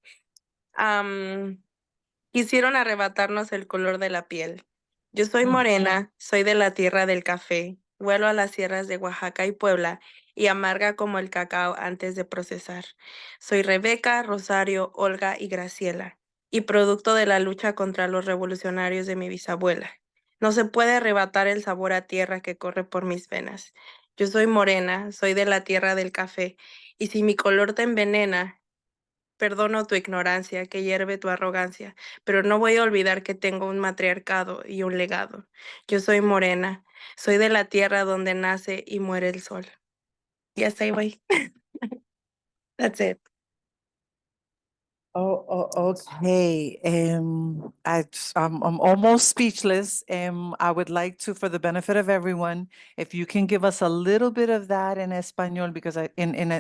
Quisieron arrebatarnos el color de la piel. Yo soy morena, soy de la tierra del café, vuelo a las sierras de Oaxaca y Puebla y amarga como el cacao antes de procesar. Soy Rebeca, Rosario, Olga y Graciela, y producto de la lucha contra los revolucionarios de mi bisabuela. No se puede arrebatar el sabor a tierra que corre por mis venas. Yo soy morena, soy de la tierra del café, y si mi color te envenena, perdono tu ignorancia, que hierve tu arrogancia, pero no voy a olvidar que tengo un matriarcado y un legado. Yo soy morena, soy de la tierra donde nace y muere el sol. Yes, I voy. That's it. Okay. I'm almost speechless. I would like to, for the benefit of everyone, if you can give us a little bit of that in español, because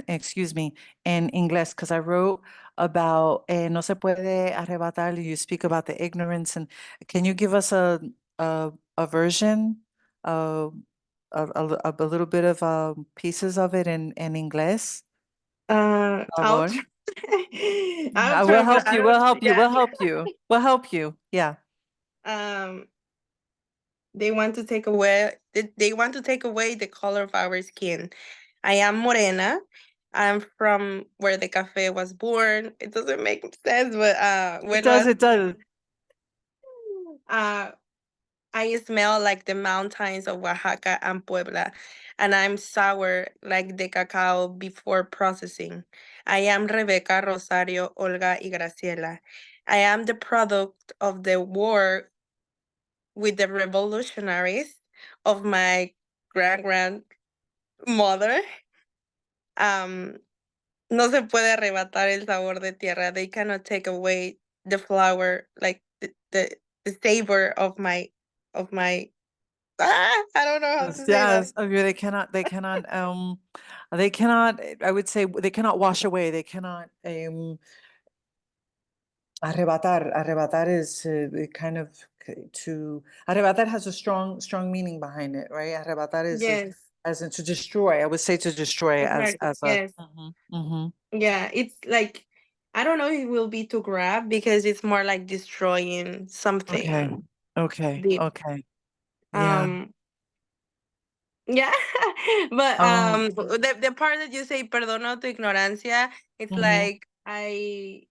excuse me, in English, because I wrote about no se puede arrebatar. You speak about the ignorance, and can you give us a version, a little bit of pieces of it in English? I'll Favor. try. I I'll will try, but help I you. don't We'll know. help you. Yeah. We'll help you. We'll help you. Yeah. They want to take away. They want to take away the color of our skin. I am morena. I'm from where the cafe was born. It doesn't make sense, but It does. It does. I smell like the mountains of Oaxaca and Puebla, and I'm sour like the cacao before processing. I am Rebeca, Rosario, Olga, y Graciela. I am the product of the war with the revolutionaries of my grandmother. No se puede arrebatar el sabor de tierra. They cannot take away the flower, like the savor of my I don't know how to say Yes. that. Okay. They cannot, I would say they cannot wash away. They cannot, arrebatar is kind of arrebatar has a strong meaning behind it, right? Arrebatar is Yes, as in to destroy. I would say to destroy as exactly. a. Yes. Yeah, it's like I don't know if it will be to grab because it's more like destroying something. Okay. Deep. Yeah. Yeah, but Um, the part that you say perdono tu ignorancia, it's like I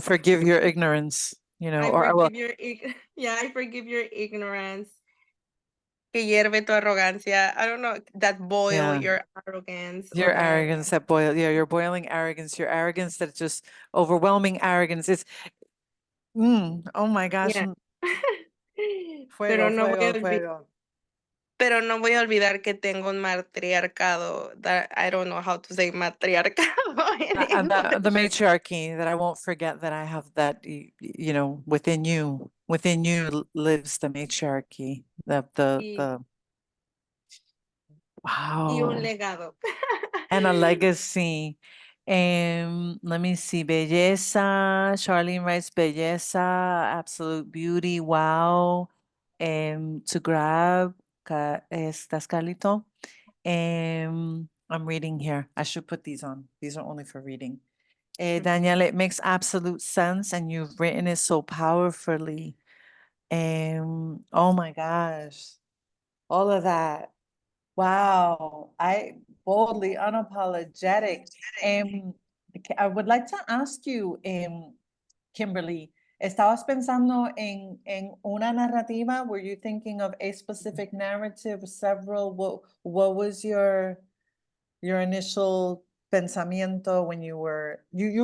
forgive your ignorance, I or forgive your yeah, I forgive your ignorance. Que hierve tu arrogancia. I don't know that boil yeah, your arrogance your or that. arrogance that boil. Yeah, your boiling arrogance, your arrogance that just overwhelming arrogance. It's, oh my gosh. Yeah. Fuego, fuego, Olvidar. fuego. Pero no voy a olvidar que tengo un matriarcado. That I don't know how to say matriarcado in And the English. matriarchy, that I won't forget that I have that, within you lives the matriarchy, Y, the y un wow, legado. and a legacy. Let me see, belleza. Charlene writes belleza, absolute beauty, wow. To grab, estás Carlito. I'm reading here. I should put these on. These are only for reading. Danielle, it makes absolute sense, and you've written it so powerfully. Oh my gosh, all of that. Wow, boldly unapologetic. I would like to ask you, Kimberly, ¿estabas pensando en una narrativa? Were you thinking of a specific narrative, several? What was your initial pensamiento when you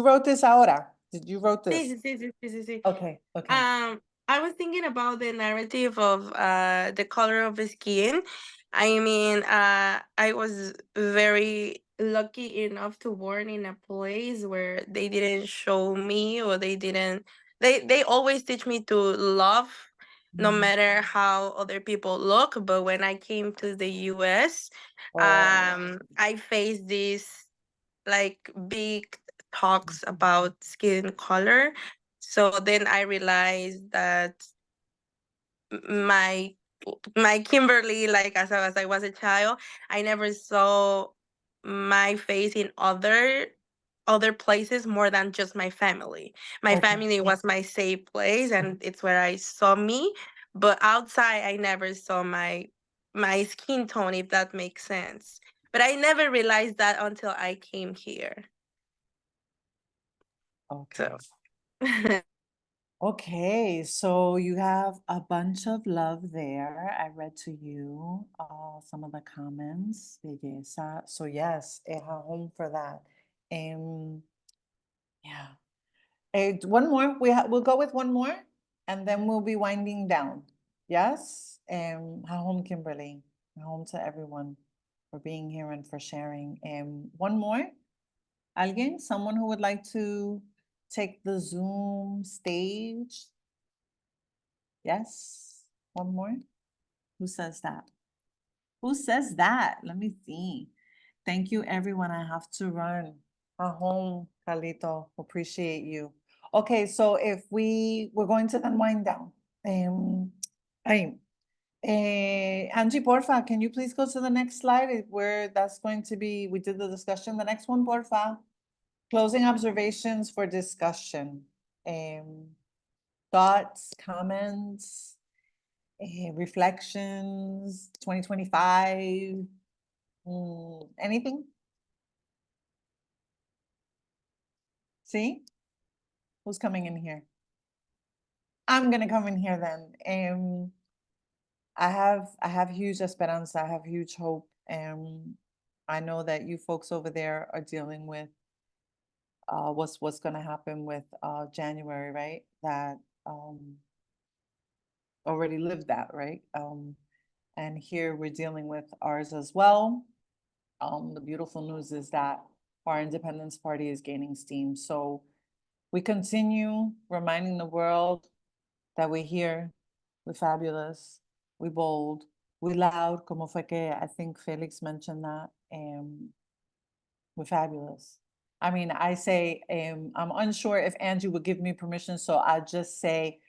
wrote this ahora? Did you wrote this? Sí. Okay. I was thinking about the narrative of the color of the skin. I mean, I was very lucky enough to born in a place where they didn't show me or they always teach me to love no matter how other people look. But when I came to the US, I faced this like big talks about skin color. So then I realized that my my Kimberly, like as I was a child, I never saw my face in other places more than just my family. My Okay. family was my safe place, and it's where I saw me. But outside, I never saw my skin tone, if that makes sense. But I never realized that until I came here. Okay. So Okay, so you have a bunch of love there. I read to you some of the comments. Belleza. So yes, a home for that. Yeah. One more. We'll go with one more, and then we'll be winding down. Yes. Home, Kimberly. Home to everyone for being here and for sharing. One more. Alguien, someone who would like to take the Zoom stage? Yes, one more. Who says that? Who says that? Let me see. Thank you, everyone. I have to run. Home, Carlito. Appreciate you. Okay, so if we're going to then wind down. Angie, porfa, can you please go to the next slide where that's going to be, we did the discussion. The next one, porfa. Closing observations for discussion. Thoughts, comments, reflections, 2025, anything? See? Who's coming in here? I'm gonna come in here then. I have huge esperanza, I have huge hope. I know that you folks over there are dealing with what's gonna happen with January, right? That already lived that, right? And here we're dealing with ours as well. The beautiful news is that our Independence Party is gaining steam. So we continue reminding the world that we're here, we're fabulous, we're bold, we're loud, como fue que I think Felix mentioned that, we're fabulous. I mean, I say, I'm unsure if Angie would give me permission, so I'll just say,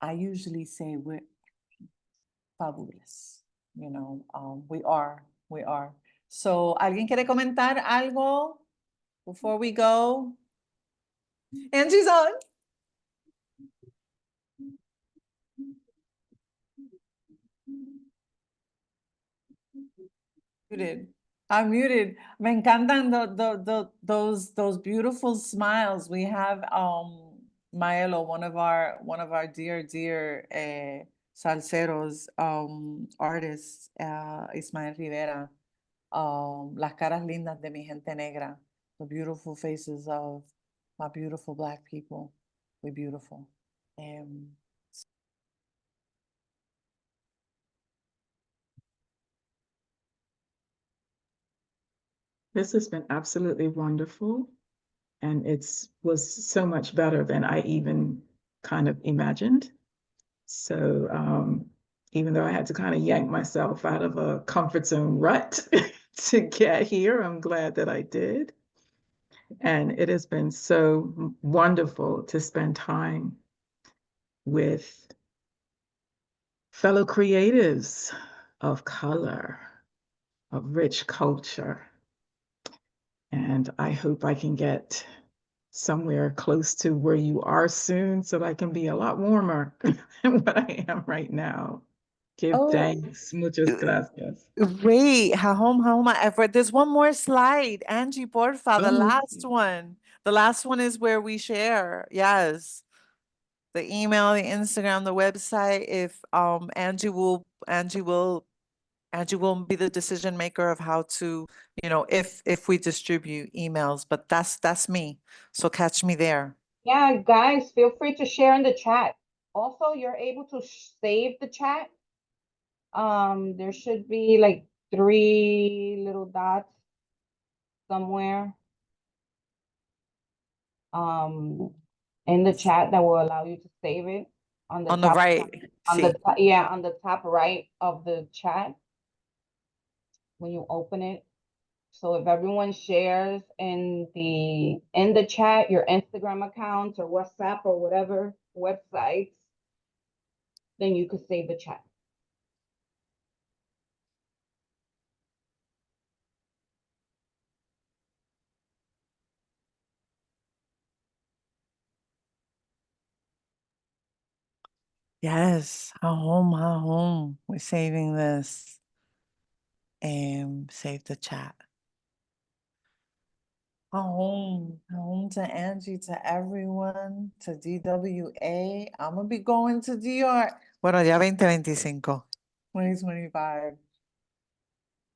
I usually say we're fabulous, you know, we are. So, ¿alguien quiere comentar algo before we go? Angie's on. Muted. I'm muted. Me encantan those beautiful smiles. We have Maelo, one of our dear salseros artists, Ismael Rivera. Las caras lindas de mi gente negra, the beautiful faces of my beautiful Black people. We're beautiful. This has been absolutely wonderful. And was so much better than I even kind of imagined. So even though I had to kind of yank myself out of a comfort zone rut to get here, I'm glad that I did. And it has been so wonderful to spend time with fellow creatives of color, of rich culture. And I hope I can get somewhere close to where you are soon so that I can be a lot warmer than what I am right now. Give thanks. Muchas gracias. Wait, Hahoma, Everett, there's one more slide. Angie, porfa, the last one. The last one is where we share. Yes. The email, the Instagram, the website. If Angie will be the decision maker of how to, you know, if we distribute emails, but that's me. So catch me there. Yeah, guys, feel free to share in the chat. Also, you're able to save the chat. There should be like 3 little dots somewhere in the chat that will allow you to save it on the top right. on the top right of the chat when you open it. So if everyone shares in the chat, your Instagram accounts or WhatsApp or whatever websites, then you could save the chat. Yes, home. We're saving this. And save the chat. Home to Angie, to everyone, to DWA. I'm gonna be going to DR. Bueno, ya 2025, 2025.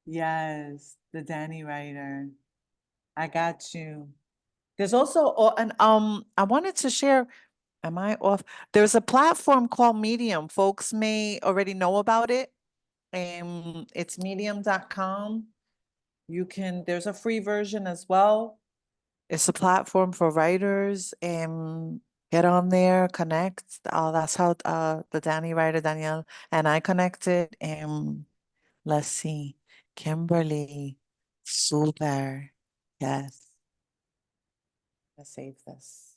Yes, the Danny writer. I got you. There's also, and I wanted to share, am I off? There's a platform called Medium. Folks may already know about it. It's medium.com. There's a free version as well. It's a platform for writers and get on there, connect. That's how the Danny writer, Danielle, and I connected. Let's see, Kimberly, super. Yes. Let's save this.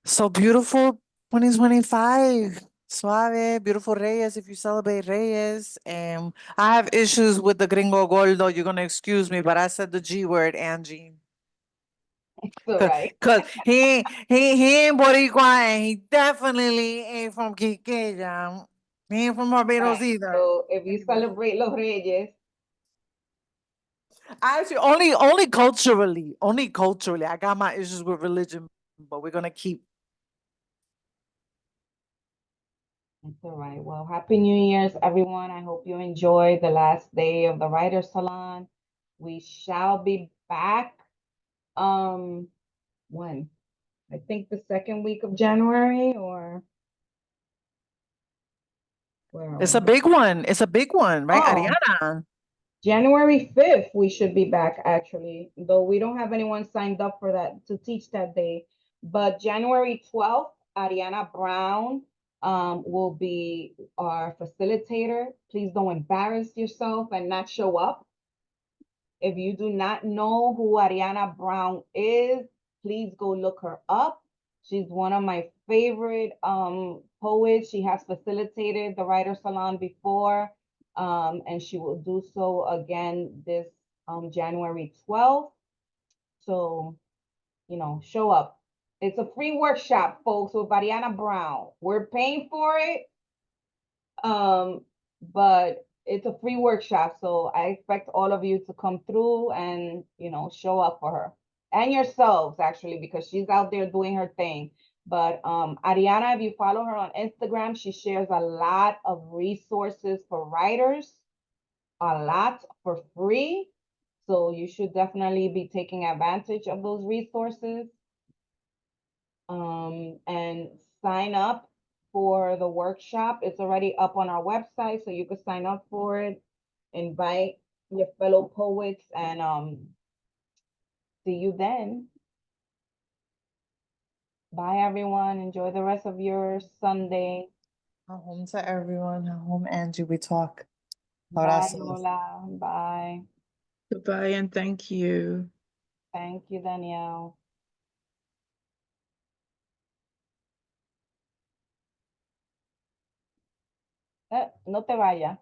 So beautiful 2025. Suave, beautiful Reyes, if you celebrate Reyes. I have issues with the gringo gordo. You're going to excuse me, but I said the G word, Angie. It's all right. Cause he ain't Boricua and he definitely ain't from Quisqueya. He ain't from Barbados Right. either. So if you Anyway. celebrate Los Reyes, Actually, only culturally. I got my issues with religion, but we're gonna keep. it's all right. Well, Happy New Year's, everyone. I hope you enjoy the last day of the Writer's Salon. We shall be back. When? I think the second week of January or where are It's we? a big one. It's a big one, right, Oh. Ariana? January 5th, we should be back actually, though we don't have anyone signed up for that to teach that day. But January 12th, Ariana Brown will be our facilitator. Please don't embarrass yourself and not show up. If you do not know who Ariana Brown is, please go look her up. She's one of my favorite poets. She has facilitated the Writer Salon before, and she will do so again this January 12th. So, show up. It's a free workshop, folks, with Ariana Brown. We're paying for it, but it's a free workshop, so I expect all of you to come through and show up for her and yourselves actually, because she's out there doing her thing. But Ariana, if you follow her on Instagram, she shares a lot of resources for writers, a lot for free. So you should definitely be taking advantage of those resources. And sign up for the workshop. It's already up on our website, so you can sign up for it, invite your fellow poets, and see you then. Bye, everyone. Enjoy the rest of your Sunday. Home to everyone. Home, Angie. We talk. Bye, Lola. Bye. Goodbye and thank you. Thank you, Danielle. No te vayas.